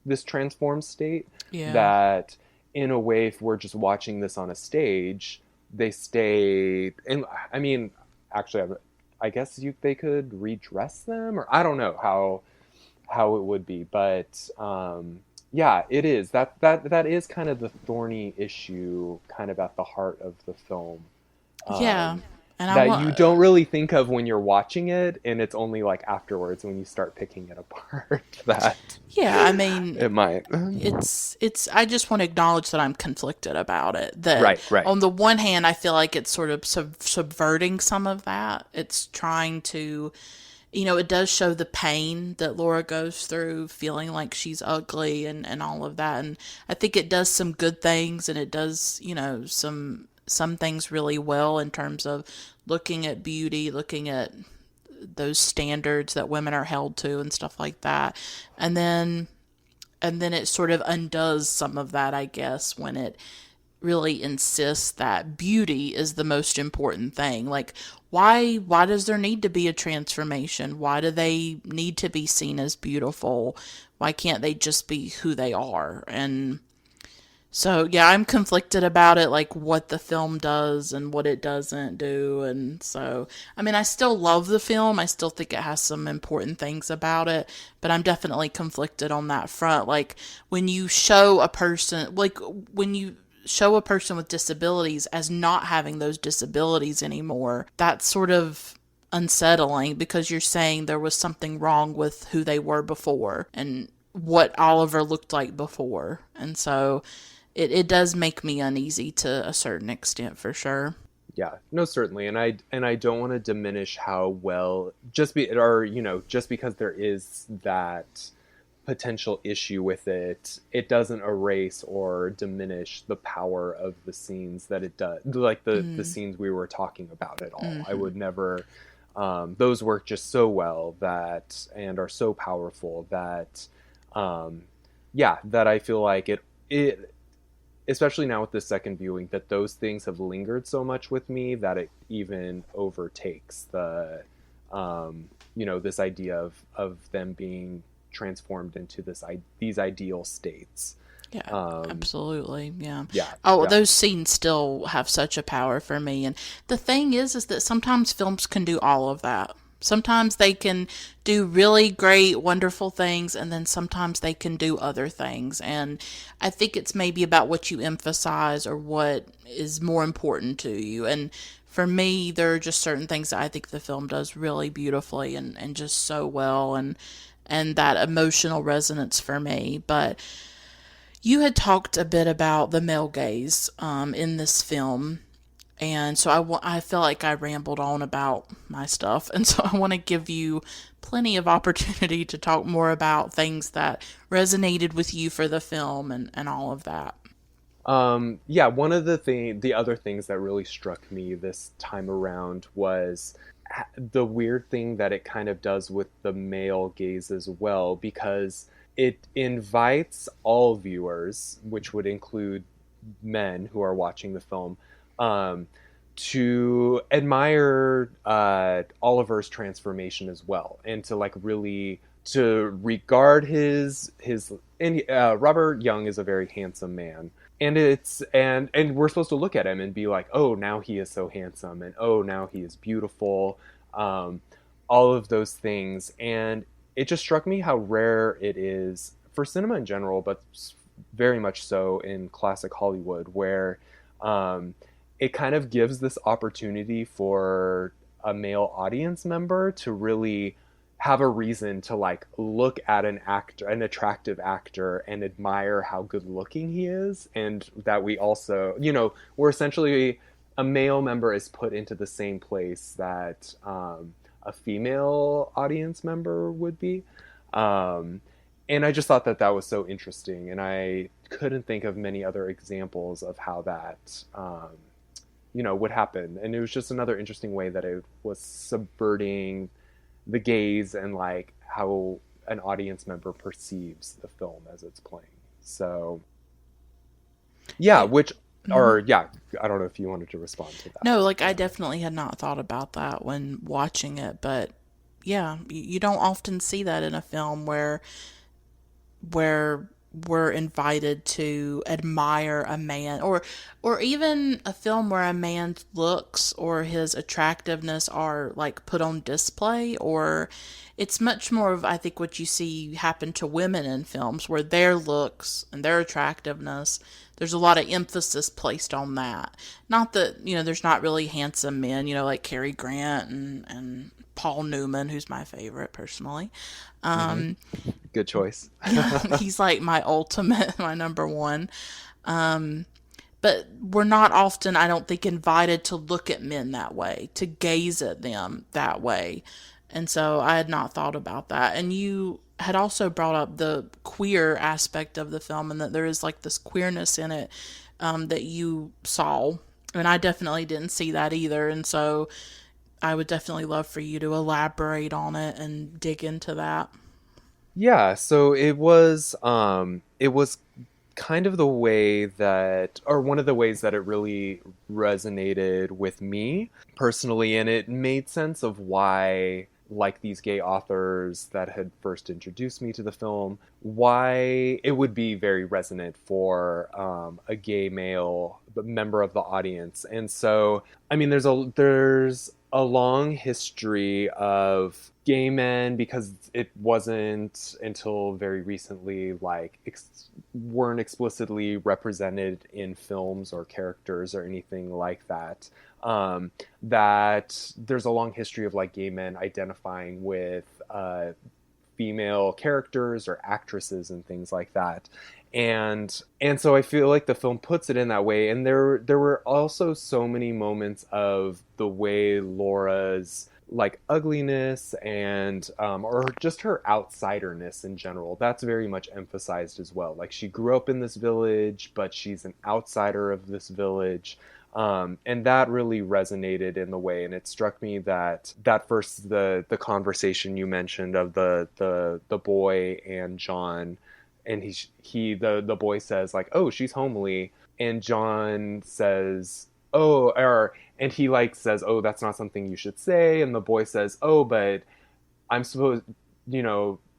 this transformed state. Yeah. That in a way, if we're just watching this on a stage, they stay, and I mean, actually, I guess they could redress them, or I don't know how it would be, but yeah, it is that is kind of the thorny issue, kind of at the heart of the film. Yeah. And I that want, you don't really think of when you're watching it, and it's only like afterwards when you start picking it apart that yeah, I mean, it might. it's I just want to acknowledge that I'm conflicted about it. That Right, right. on the one hand, I feel like it's sort of subverting some of that. It's trying to, it does show the pain that Laura goes through feeling like she's ugly and all of that. And I think it does some good things, and it does, some things really well in terms of looking at beauty, looking at those standards that women are held to and stuff like that. And then it sort of undoes some of that, I guess, when it really insists that beauty is the most important thing. Like, why does there need to be a transformation? Why do they need to be seen as beautiful? Why can't they just be who they are? And so, yeah, I'm conflicted about it, like what the film does and what it doesn't do. And so, I mean, I still love the film. I still think it has some important things about it, but I'm definitely conflicted on that front. Like, when you show a person, like, when you show a person with disabilities as not having those disabilities anymore, that's sort of unsettling because you're saying there was something wrong with who they were before and what Oliver looked like before. And so it does make me uneasy to a certain extent, for sure. Yeah, no, certainly, and I don't want to diminish how well just because there is that potential issue with it, it doesn't erase or diminish the power of the scenes that it does, like the scenes we were talking about at all. I would never. Those work just so well that and are so powerful that, that I feel like it especially now with the second viewing, that those things have lingered so much with me that it even overtakes the, this idea of them being transformed into these ideal states. Yeah, absolutely. Yeah. Yeah. Oh, Yeah. those scenes still have such a power for me. And the thing is that sometimes films can do all of that. Sometimes they can do really great, wonderful things, and then sometimes they can do other things. And I think it's maybe about what you emphasize or what is more important to you. And for me, there are just certain things that I think the film does really beautifully and just so well, and that emotional resonance for me. But you had talked a bit about the male gaze in this film, and so I feel like I rambled on about my stuff, and so I want to give you plenty of opportunity to talk more about things that resonated with you for the film and all of that. One of the other things that really struck me this time around was the weird thing that it kind of does with the male gaze as well, because it invites all viewers, which would include men who are watching the film, to admire Oliver's transformation as well, and to like really to regard his and Robert Young is a very handsome man, and and we're supposed to look at him and be like, oh, now he is so handsome, and oh, now he is beautiful, all of those things. And it just struck me how rare it is for cinema in general, but very much so in classic Hollywood, where it kind of gives this opportunity for a male audience member to really have a reason to like look at an attractive actor, and admire how good looking he is. And that we also, we're essentially, a male member is put into the same place that a female audience member would be. And I just thought that was so interesting, and I couldn't think of many other examples of how that would happen. And it was just another interesting way that it was subverting the gaze and like how an audience member perceives the film as it's playing. So yeah, which or yeah, I don't know if you wanted to respond to that. No, like I definitely had not thought about that when watching it, but yeah, you don't often see that in a film where we're invited to admire a man, or even a film where a man's looks or his attractiveness are like put on display. Or it's much more of, I think, what you see happen to women in films, where their looks and their attractiveness, there's a lot of emphasis placed on that. Not that, there's not really handsome men, like Cary Grant and Paul Newman, who's my favorite personally. Hmm. Good choice. He's like my ultimate, my number one. But we're not often, I don't think, invited to look at men that way, to gaze at them that way. And so I had not thought about that. And you had also brought up the queer aspect of the film and that there is like this queerness in it that you saw. And I definitely didn't see that either. And so I would definitely love for you to elaborate on it and dig into that. Yeah, so it was kind of the way that, or one of the ways that it really resonated with me personally, and it made sense of why, like these gay authors that had first introduced me to the film, why it would be very resonant for a gay male member of the audience. And so, I mean, there's a long history of gay men, because it wasn't until very recently like weren't explicitly represented in films or characters or anything like that. That there's a long history of like gay men identifying with female characters or actresses and things like that. And so I feel like the film puts it in that way. And there were also so many moments of the way Laura's like ugliness and or just her outsiderness in general, that's very much emphasized as well. Like, she grew up in this village, but she's an outsider of this village. And that really resonated in the way, and it struck me that first, the conversation you mentioned of the boy and John, and the boy says like, "Oh, she's homely," and John says, "Oh," and he like says, "Oh, that's not something you should say," and the boy says, "Oh, but I'm supposed,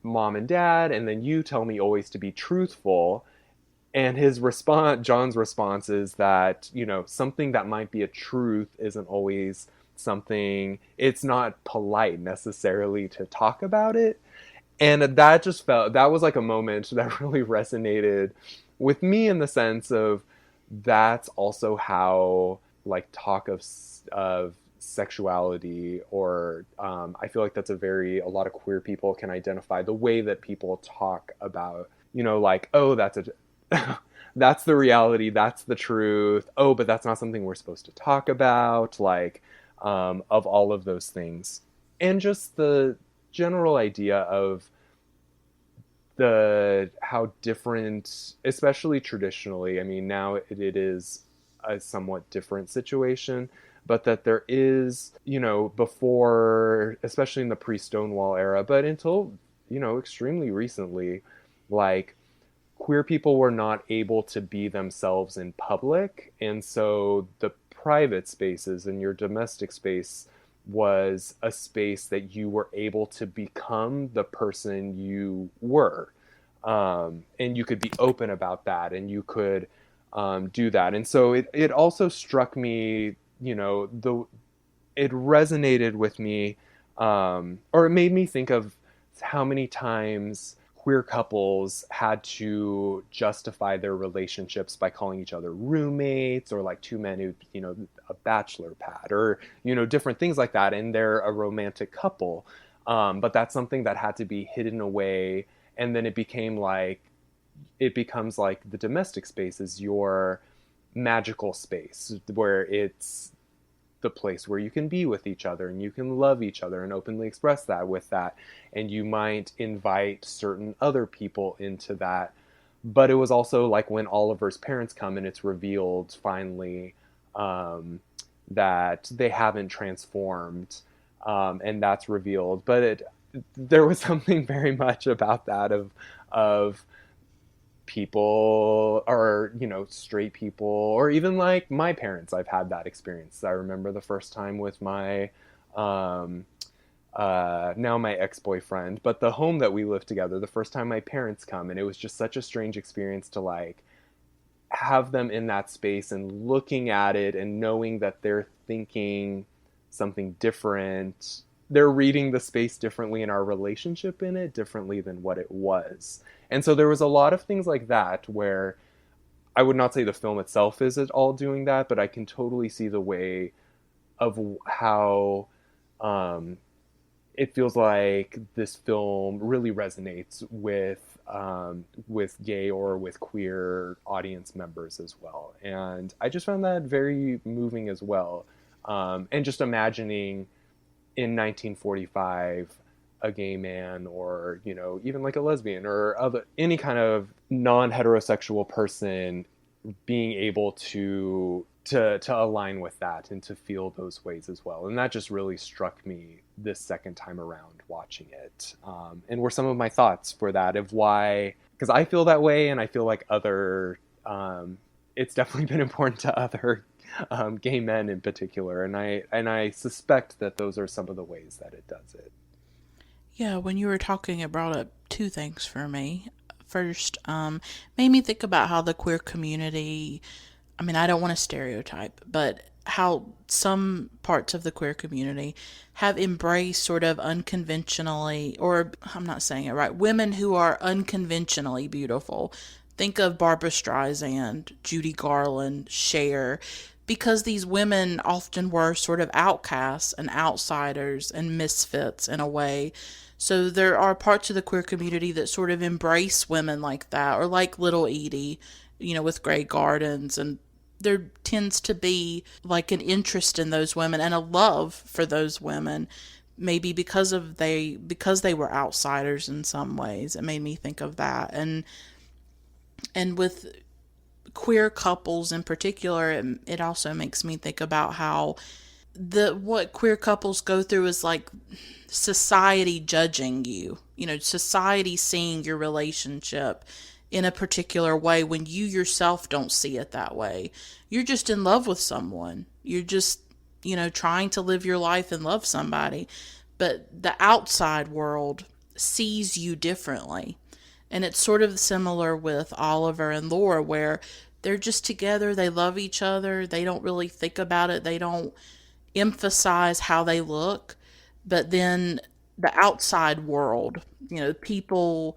mom and dad, and then you tell me always to be truthful." And John's response is that, something that might be a truth isn't always something, it's not polite necessarily to talk about it. And that was like a moment that really resonated with me, in the sense of that's also how like talk of sexuality, or I feel like that's a lot of queer people can identify the way that people talk about, like, "Oh, that's a that's the reality, that's the truth. Oh, but that's not something we're supposed to talk about," like, of all of those things. And just the general idea of how different, especially traditionally, I mean, now it is a somewhat different situation, but that there is, before, especially in the pre-Stonewall era, but until, extremely recently, like, queer people were not able to be themselves in public. And so the private spaces and your domestic space was a space that you were able to become the person you were. And you could be open about that, and you could do that. And so it also struck me, it resonated with me, or it made me think of how many times queer couples had to justify their relationships by calling each other roommates, or like two men who, a bachelor pad, or, different things like that. And they're a romantic couple. But that's something that had to be hidden away. And then it becomes like the domestic space is your magical space, where it's the place where you can be with each other and you can love each other and openly express that with that. And you might invite certain other people into that. But it was also like when Oliver's parents come and it's revealed finally that they haven't transformed, and that's revealed. But there was something very much about that of people, or straight people, or even like my parents. I've had that experience. I remember the first time with my now my ex-boyfriend, but the home that we lived together, the first time my parents come, and it was just such a strange experience to like have them in that space and looking at it and knowing that they're thinking something different. They're reading the space differently, and our relationship in it differently than what it was. And so there was a lot of things like that where I would not say the film itself is at all doing that, but I can totally see the way of how it feels like this film really resonates with gay or with queer audience members as well. And I just found that very moving as well. And just imagining in 1945 a gay man, or even like a lesbian or any kind of non-heterosexual person being able to align with that and to feel those ways as well. And that just really struck me this second time around watching it, and were some of my thoughts for that of why, because I feel that way, and I feel like it's definitely been important to other gay men in particular, and I suspect that those are some of the ways that it does it. Yeah, when you were talking, it brought up two things for me. First, made me think about how the queer community, I mean, I don't want to stereotype, but how some parts of the queer community have embraced sort of unconventionally, or I'm not saying it right, women who are unconventionally beautiful. Think of Barbara Streisand, Judy Garland, Cher, because these women often were sort of outcasts and outsiders and misfits in a way. So there are parts of the queer community that sort of embrace women like that, or like Little Edie, with Grey Gardens, and there tends to be like an interest in those women and a love for those women, maybe because they were outsiders in some ways. It made me think of that, and with queer couples in particular, it also makes me think about how what queer couples go through is like society judging you, society seeing your relationship in a particular way when you yourself don't see it that way. You're just in love with someone. You're just, trying to live your life and love somebody. But the outside world sees you differently. And it's sort of similar with Oliver and Laura, where they're just together, they love each other, they don't really think about it, they don't emphasize how they look. But then the outside world, people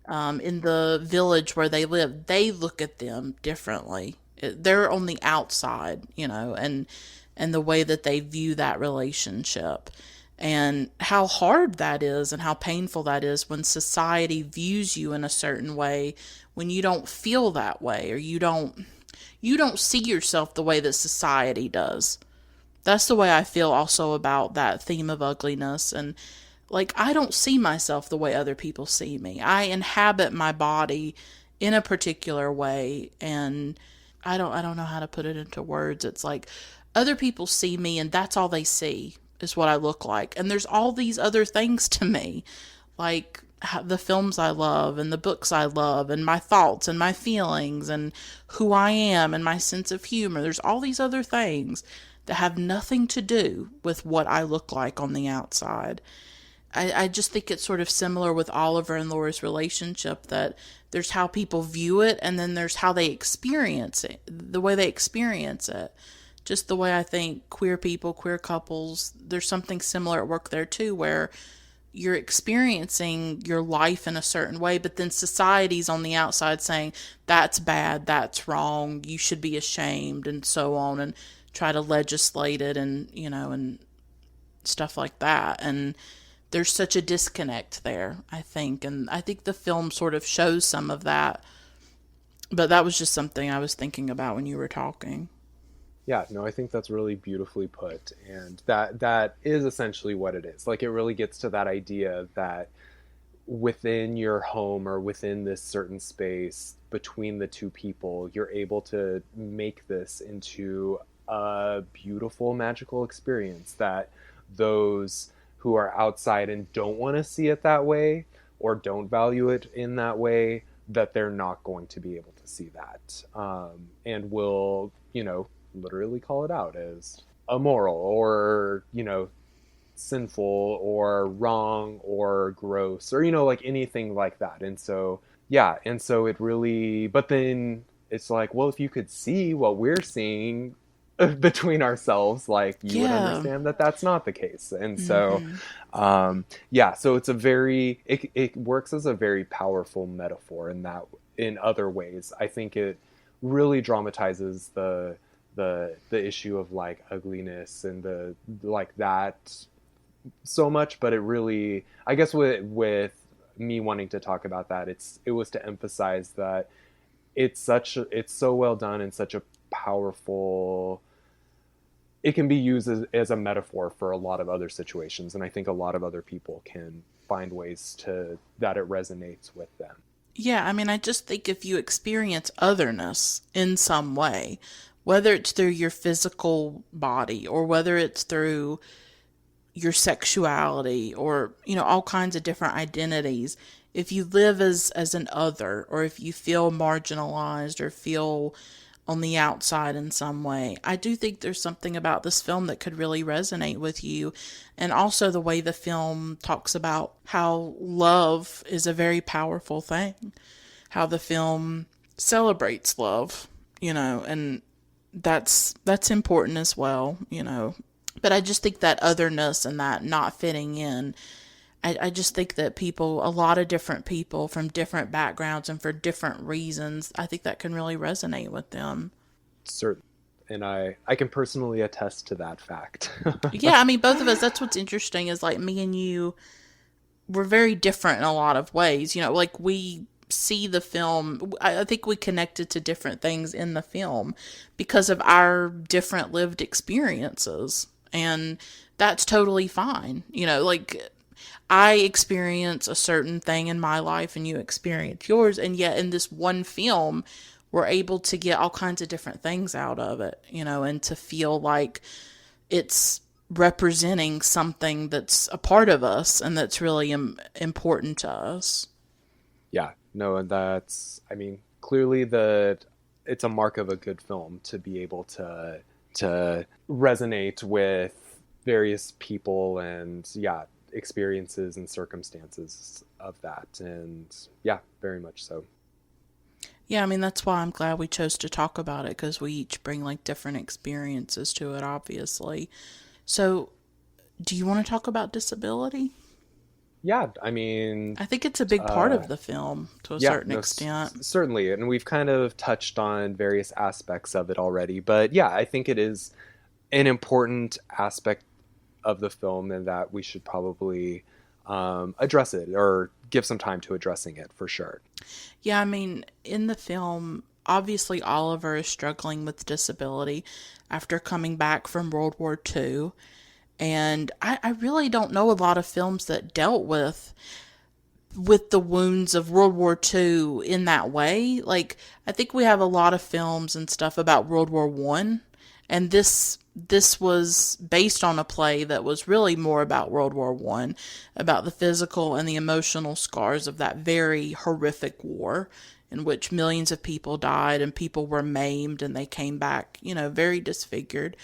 in the village where they live, they look at them differently. They're on the outside, and the way that they view that relationship, and how hard that is and how painful that is when society views you in a certain way when you don't feel that way, or you don't see yourself the way that society does. That's the way I feel also about that theme of ugliness. And like, I don't see myself the way other people see me. I inhabit my body in a particular way, and I don't know how to put it into words. It's like other people see me and that's all they see is what I look like. And there's all these other things to me, like the films I love and the books I love and my thoughts and my feelings and who I am and my sense of humor. There's all these other things that have nothing to do with what I look like on the outside. I just think it's sort of similar with Oliver and Laura's relationship, that there's how people view it, and then there's how they experience it, the way they experience it. Just the way I think queer people, queer couples, there's something similar at work there too, where you're experiencing your life in a certain way, but then society's on the outside saying, that's bad, that's wrong, you should be ashamed, and so on, and try to legislate it, and, and stuff like that. And there's such a disconnect there, I think. And I think the film sort of shows some of that. But that was just something I was thinking about when you were talking. Yeah, no, I think that's really beautifully put. And that is essentially what it is. Like, it really gets to that idea that within your home or within this certain space between the two people, you're able to make this into a beautiful, magical experience that those who are outside and don't want to see it that way or don't value it in that way, that they're not going to be able to see that, and will, literally call it out as immoral or, sinful or wrong or gross or, like anything like that. And so, yeah. And so it really, but then it's like, well, if you could see what we're seeing between ourselves, like, you would understand that that's not the case. And so so it's it works as a very powerful metaphor in other ways. I think it really dramatizes the issue of like ugliness and the like that so much. But it really, I guess with me wanting to talk about that, it was to emphasize that it's so well done and such a powerful, it can be used as a metaphor for a lot of other situations, and I think a lot of other people can find ways to that it resonates with them. Yeah, I mean, I just think if you experience otherness in some way, whether it's through your physical body or whether it's through your sexuality or, all kinds of different identities, if you live as an other or if you feel marginalized or feel on the outside in some way, I do think there's something about this film that could really resonate with you. And also the way the film talks about how love is a very powerful thing, how the film celebrates love, and that's important as well. But I just think that otherness and that not fitting in, I just think that a lot of different people from different backgrounds and for different reasons, I think that can really resonate with them. Certain, and I can personally attest to that fact. Yeah, I mean, both of us, that's what's interesting is like me and you, we're very different in a lot of ways. Like we see the film, I think we connected to different things in the film because of our different lived experiences. And that's totally fine. Like I experience a certain thing in my life and you experience yours. And yet in this one film, we're able to get all kinds of different things out of it, and to feel like it's representing something that's a part of us and that's really important to us. Yeah, no, and that's, I mean, clearly it's a mark of a good film to be able to resonate with various people and yeah, experiences and circumstances of that. And yeah, very much so. Yeah, I mean, that's why I'm glad we chose to talk about it because we each bring like different experiences to it, obviously. So, do you want to talk about disability? Yeah, I mean, I think it's a big part of the film to a yeah, certain no, extent. certainly. And we've kind of touched on various aspects of it already. But yeah, I think it is an important aspect of the film and that we should probably address it or give some time to addressing it for sure. Yeah, I mean, in the film, obviously Oliver is struggling with disability after coming back from World War II. And I really don't know a lot of films that dealt with the wounds of World War II in that way. Like I think we have a lot of films and stuff about World War One, and this was based on a play that was really more about World War One, about the physical and the emotional scars of that very horrific war in which millions of people died and people were maimed and they came back, very disfigured.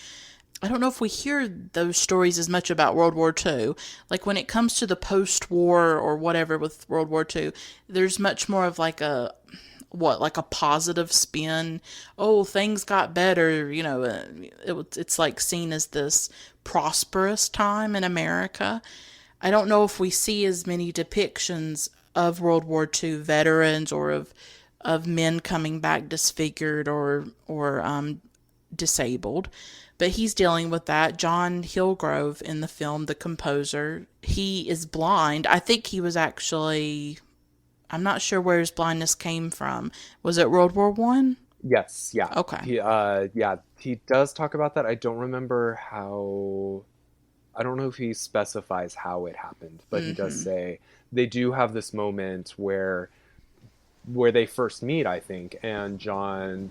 I don't know if we hear those stories as much about World War II. Like when it comes to the post-war or whatever with World War II, there's much more of like like a positive spin. Oh, things got better. It's like seen as this prosperous time in America. I don't know if we see as many depictions of World War II veterans or of men coming back disfigured or disabled. But he's dealing with that. John Hillgrove in the film, the composer, he is blind. I think he was actually, I'm not sure where his blindness came from. Was it World War One? Yes, yeah. Okay. He does talk about that. I don't remember I don't know if he specifies how it happened, but he does say they do have this moment where they first meet, I think, and John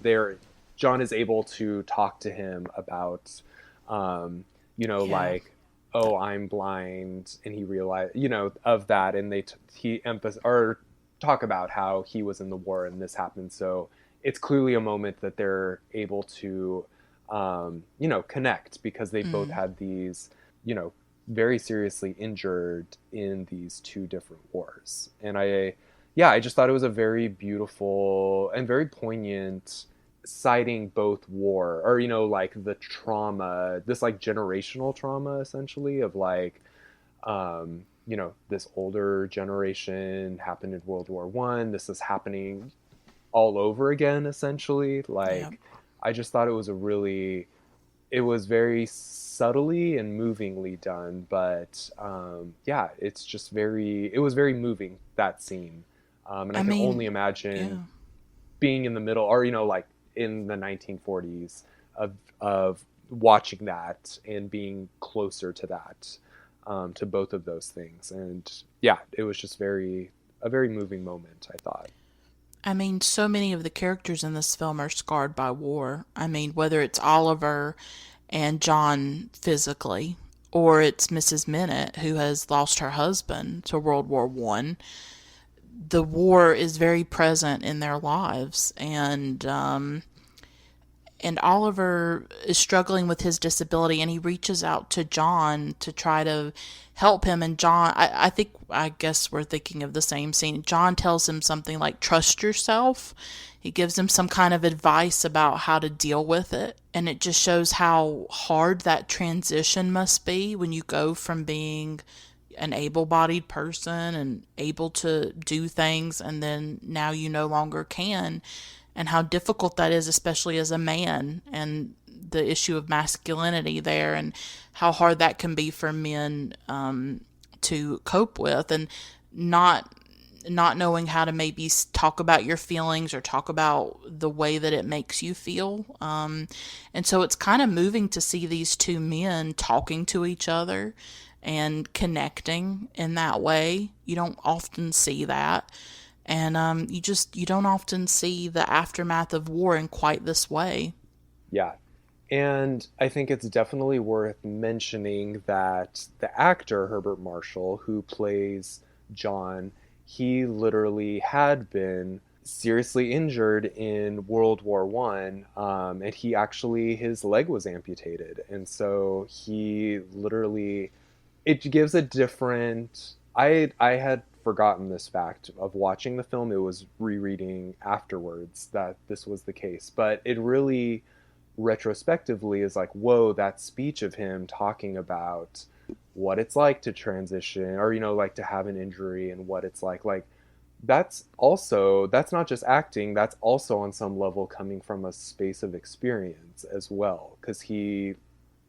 is able to talk to him about, Yeah. like, oh, I'm blind, and he realized, of that, and he emphasize or talk about how he was in the war and this happened. So it's clearly a moment that they're able to, connect because they both had these, very seriously injured in these two different wars. And I just thought it was a very beautiful and very poignant citing both war or like the trauma, this like generational trauma essentially of like this older generation happened in World War One, this is happening all over again, essentially. Yeah. Like, I just thought it was very subtly and movingly done, but yeah, it was very moving, that scene. And I I can mean, only imagine yeah. being in the middle, or, like in the 1940s, of watching that and being closer to that, to both of those things. And yeah, it was just a very moving moment, I thought. I mean, so many of the characters in this film are scarred by war. I mean, whether it's Oliver and John physically, or it's Mrs. Minute who has lost her husband to World War One. The war is very present in their lives, and Oliver is struggling with his disability, and he reaches out to John to try to help him. And John, I guess we're thinking of the same scene. John tells him something like, trust yourself. He gives him some kind of advice about how to deal with it. And it just shows how hard that transition must be when you go from being an able bodied person and able to do things, and then now you no longer can, and how difficult that is, especially as a man, and the issue of masculinity there, and how hard that can be for men to cope with, and not knowing how to maybe talk about your feelings or talk about the way that it makes you feel. And so it's kind of moving to see these two men talking to each other and connecting in that way. You don't often see that. And you don't often see the aftermath of war in quite this way. Yeah. And I think it's definitely worth mentioning that the actor, Herbert Marshall, who plays John, he literally had been seriously injured in World War One, and he actually, his leg was amputated. And so he literally, it gives a different, I had forgotten this fact of watching the film. It was rereading afterwards that this was the case, but it really retrospectively is like, whoa, that speech of him talking about what it's like to transition, or, like to have an injury and what it's like, that's not just acting, that's also on some level coming from a space of experience as well, because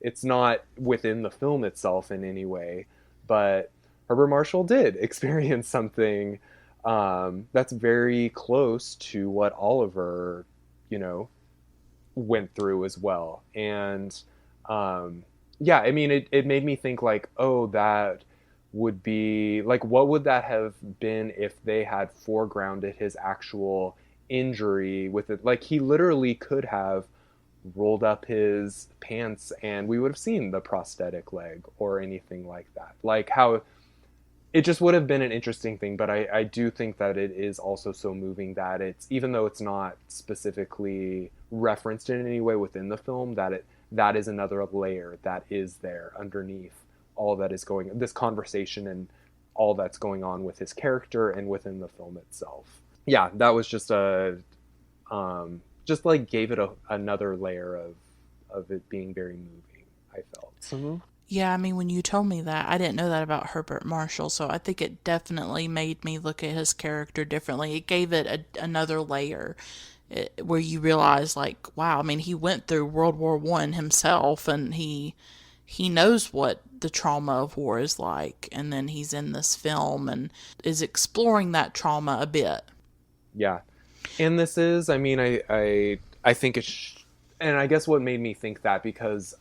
it's not within the film itself in any way, but Herbert Marshall did experience something that's very close to what Oliver, you know, went through as well. And yeah, I mean, it made me think like, oh, that would be like, what would that have been if they had foregrounded his actual injury with it? Like, he literally could have rolled up his pants and we would have seen the prosthetic leg or anything like that. Like, how it just would have been an interesting thing. But I do think that it is also so moving that it's, even though it's not specifically referenced in any way within the film, that is another layer that is there underneath all that is going, this conversation and all that's going on with his character and within the film itself. Yeah, that was just like gave it another layer of it being very moving, I felt. Mm-hmm. Yeah, I mean, when you told me that, I didn't know that about Herbert Marshall, so I think it definitely made me look at his character differently. It gave it another layer, where you realize, like, wow, I mean, he went through World War One himself, and he knows what the trauma of war is like, and then he's in this film and is exploring that trauma a bit. Yeah, and this is, I mean, I think and I guess what made me think that, because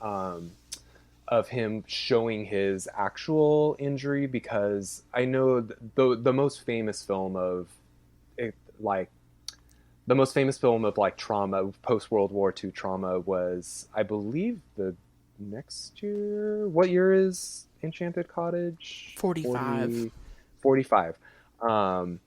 of him showing his actual injury, because I know the most famous film of it, like the most famous film of like trauma, post World War II trauma, was, I believe, the next year. What year is Enchanted Cottage? 45. 45. Um,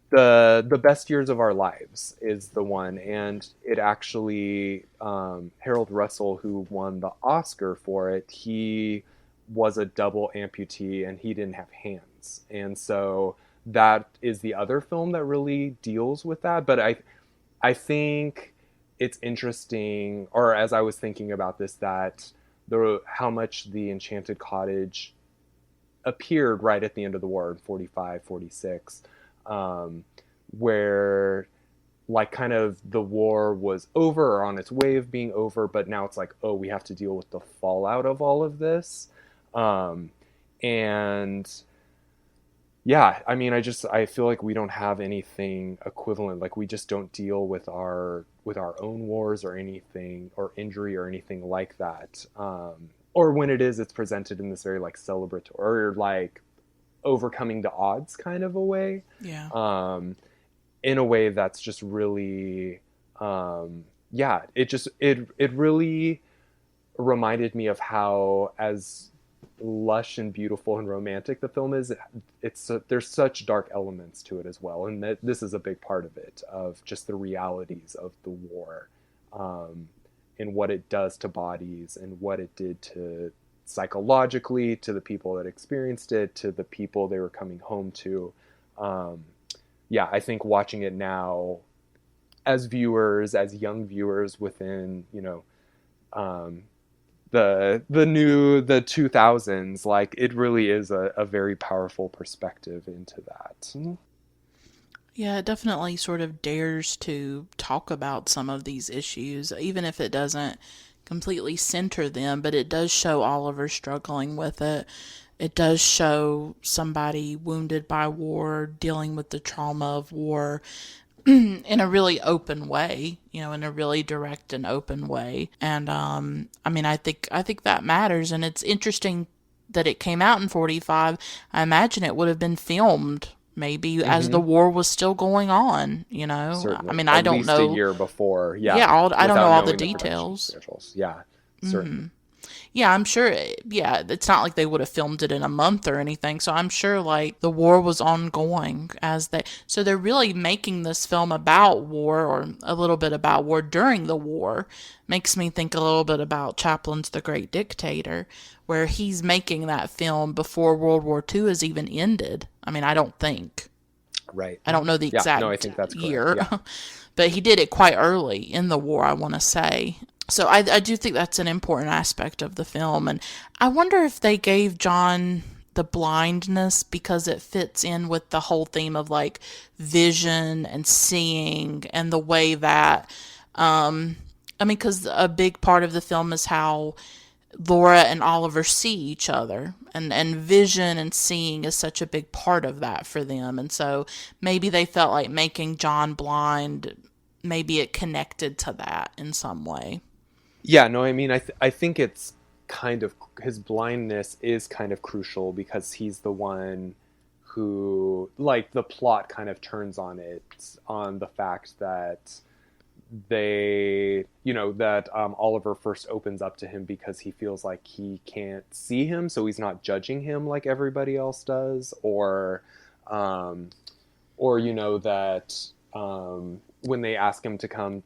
the best years of our lives is the one, and it actually, Harold Russell, who won the Oscar for it, he was a double amputee and he didn't have hands, and so that is the other film that really deals with that. But I think it's interesting, or as I was thinking about this, that the how much the Enchanted Cottage appeared right at the end of the war in 45, 46, where like kind of the war was over or on its way of being over, but now it's like, oh, we have to deal with the fallout of all of this. Um, and yeah, I mean, I feel like we don't have anything equivalent. Like we just don't deal with our own wars or anything or injury or anything like that. Or when it is, it's presented in this very like celebratory or like overcoming the odds kind of a way. Yeah. In a way that's just really, yeah, it really reminded me of how, as lush and beautiful and romantic the film is, there's such dark elements to it as well, and this is a big part of it, of just the realities of the war, and what it does to bodies and what it did to psychologically to the people that experienced it, to the people they were coming home to. Yeah, I think watching it now as viewers, as young viewers within, the 2000s, like it really is a very powerful perspective into that. Yeah, it definitely sort of dares to talk about some of these issues, even if it doesn't completely center them, but it does show Oliver struggling with it. It does show somebody wounded by war, dealing with the trauma of war in a really open way, in a really direct and open way. And I mean, I think that matters, and it's interesting that it came out in 45. I imagine it would have been filmed maybe as the war was still going on, Certainly. I mean, At I don't least know. a year before. Yeah, Yeah. I don't know all the knowing production details. schedules. Yeah, certainly. Yeah, I'm sure. Yeah, it's not like they would have filmed it in a month or anything. So I'm sure like the war was ongoing so they're really making this film about war, or a little bit about war during the war. Makes me think a little bit about Chaplin's The Great Dictator, where he's making that film before World War II has even ended. I mean, I don't think. Right. I don't know the exact no, I think that's year, correct. Yeah. but he did it quite early in the war, I want to say. So I do think that's an important aspect of the film. And I wonder if they gave John the blindness because it fits in with the whole theme of like vision and seeing, and the way that, I mean, because a big part of the film is how Laura and Oliver see each other, and vision and seeing is such a big part of that for them. And so maybe they felt like making John blind, maybe it connected to that in some way. Yeah, no, I mean, I think it's kind of, his blindness is kind of crucial because he's the one who, like, the plot kind of turns on the fact that Oliver first opens up to him because he feels like he can't see him, so he's not judging him like everybody else does, when they ask him to come,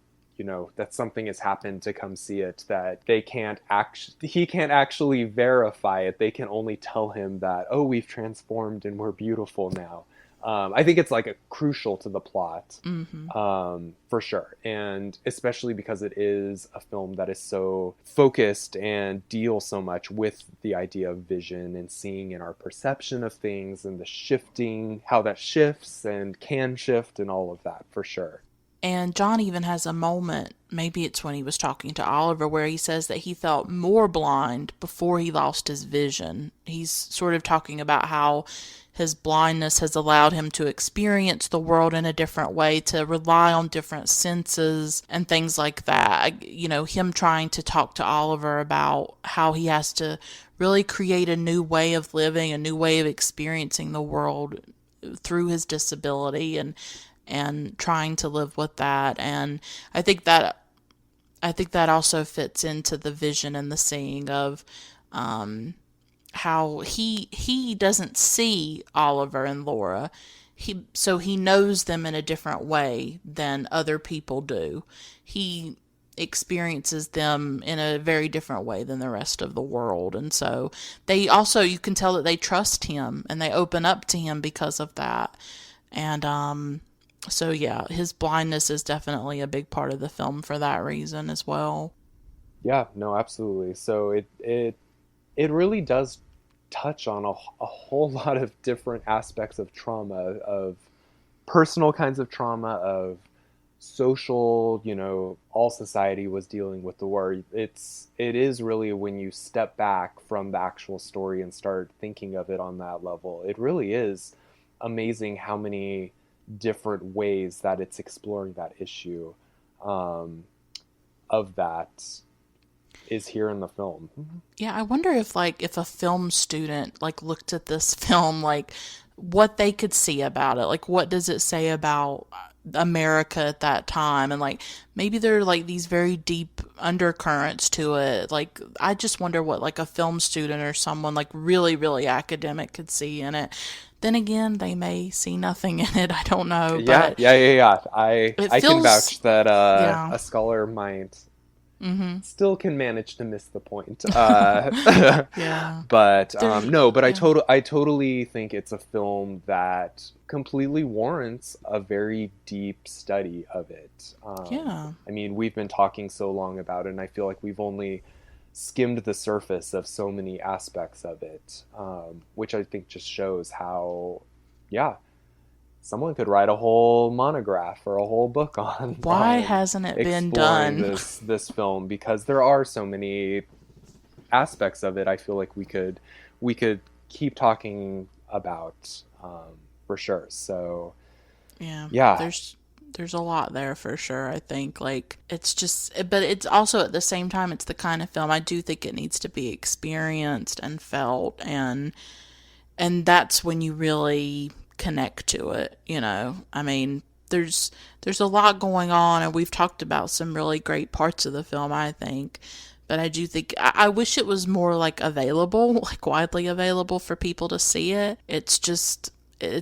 that something has happened to come see it, that he can't actually verify it. They can only tell him that, oh, we've transformed and we're beautiful now. I think it's like a crucial to the plot, for sure. And especially because it is a film that is so focused and deals so much with the idea of vision and seeing in our perception of things, and the shifting, how that shifts and can shift, and all of that, for sure. And John even has a moment, maybe it's when he was talking to Oliver, where he says that he felt more blind before he lost his vision. He's sort of talking about how his blindness has allowed him to experience the world in a different way, to rely on different senses and things like that. Him trying to talk to Oliver about how he has to really create a new way of living, a new way of experiencing the world through his disability, and trying to live with that. And I think that also fits into the vision and the seeing of how he doesn't see Oliver and Laura. So he knows them in a different way than other people do. He experiences them in a very different way than the rest of the world. And so you can tell that they trust him and they open up to him because of that. And so yeah, his blindness is definitely a big part of the film for that reason as well. Yeah, no, absolutely. So it really does touch on a whole lot of different aspects of trauma, of personal kinds of trauma, of social, all society was dealing with the war. It is really, when you step back from the actual story and start thinking of it on that level, it really is amazing how many different ways that it's exploring that issue, of that is here in the film. Yeah, I wonder if a film student looked at this film, what they could see about it. Like, what does it say about America at that time? And maybe there are these very deep undercurrents to it. Like, I just wonder what a film student or someone really, really academic could see in it. Then again, they may see nothing in it. I don't know, Yeah, but yeah, yeah, yeah. I can feels, vouch that yeah. a scholar might Mm-hmm. still can manage to miss the point. Yeah. But There's, no, but yeah. I totally think it's a film that completely warrants a very deep study of it. Yeah. I mean, we've been talking so long about it, and I feel like we've only skimmed the surface of so many aspects of it, which I think just shows how, yeah, someone could write a whole monograph or a whole book on Why hasn't it been exploring done? this film, because there are so many aspects of it. I feel like we could keep talking about, for sure. So Yeah, yeah, there's a lot there for sure. I think it's just, but it's also at the same time it's the kind of film I do think it needs to be experienced and felt, and that's when you really connect to it. I mean, there's a lot going on, and we've talked about some really great parts of the film, I think. But I do think I wish it was more available, widely available for people to see it. It's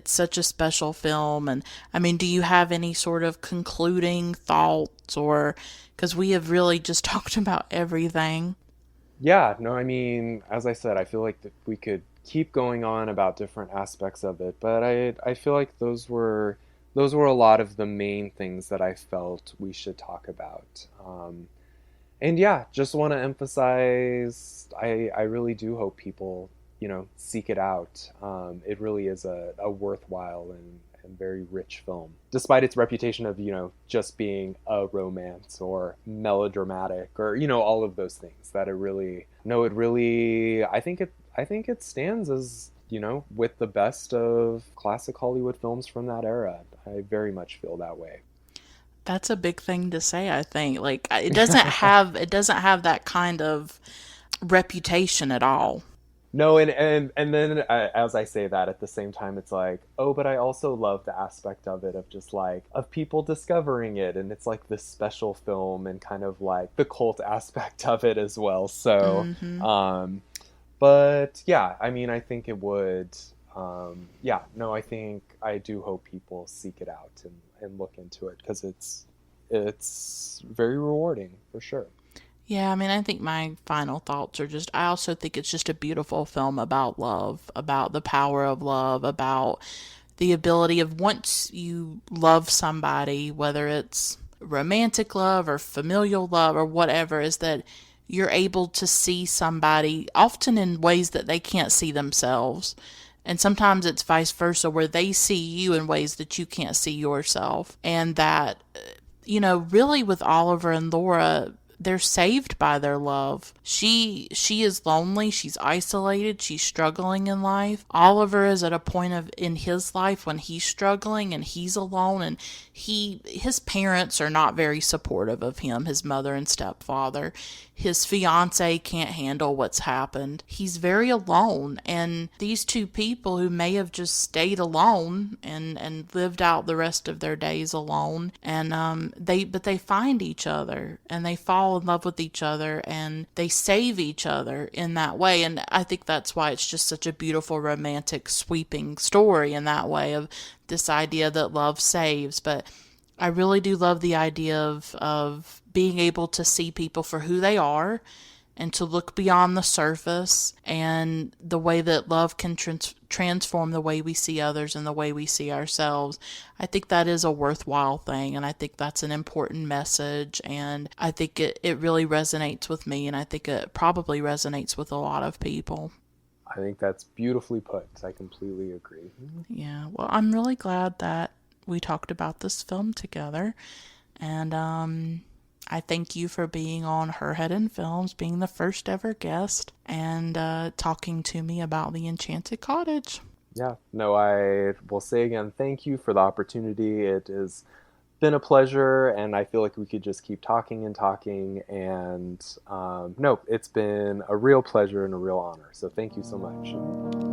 such a special film. And I mean, do you have any sort of concluding thoughts, or because we have really just talked about everything? yeah, no, I mean, as I said, I feel like that we could keep going on about different aspects of it, but I feel like those were a lot of the main things that I felt we should talk about. And yeah, just want to emphasize, I really do hope people, seek it out. It really is a worthwhile and very rich film, despite its reputation of, just being a romance or melodramatic, or, all of those things. That it really, no, it really, I think it stands as, with the best of classic Hollywood films from that era. I very much feel that way. That's a big thing to say, I think. It doesn't have that kind of reputation at all. No, and then, as I say that, at the same time, it's like, oh, but I also love the aspect of it, of just of people discovering it, and it's like this special film, and kind of like the cult aspect of it as well. So, Hmm. um, but yeah, I mean, I think it would, yeah, no, I think I do hope people seek it out and look into it, because it's very rewarding for sure. Yeah, I mean, I think my final thoughts are just, I also think it's just a beautiful film about love, about the power of love, about the ability of once you love somebody, whether it's romantic love or familial love or whatever, is that you're able to see somebody often in ways that they can't see themselves. And sometimes it's vice versa, where they see you in ways that you can't see yourself. And that, really with Oliver and Laura, they're saved by their love. She is lonely, she's isolated, she's struggling in life. Oliver is at a point of in his life when he's struggling and he's alone, and his parents are not very supportive of him, his mother and stepfather. His fiance can't handle what's happened. He's very alone, and these two people who may have just stayed alone and lived out the rest of their days alone, and they find each other and they fall in love with each other and they save each other in that way. And I think that's why it's just such a beautiful, romantic, sweeping story in that way, of this idea that love saves. But I really do love the idea of being able to see people for who they are and to look beyond the surface, and the way that love can transform the way we see others and the way we see ourselves. I think that is a worthwhile thing, and I think that's an important message, and I think it really resonates with me, and I think it probably resonates with a lot of people. I think that's beautifully put. I completely agree. Yeah, well, I'm really glad that we talked about this film together. And I thank you for being on Her Head in Films, being the first ever guest, and talking to me about the Enchanted Cottage. Yeah, no, I will say again, thank you for the opportunity. It has been a pleasure, and I feel like we could just keep talking and talking. And no, it's been a real pleasure and a real honor. So thank you so much.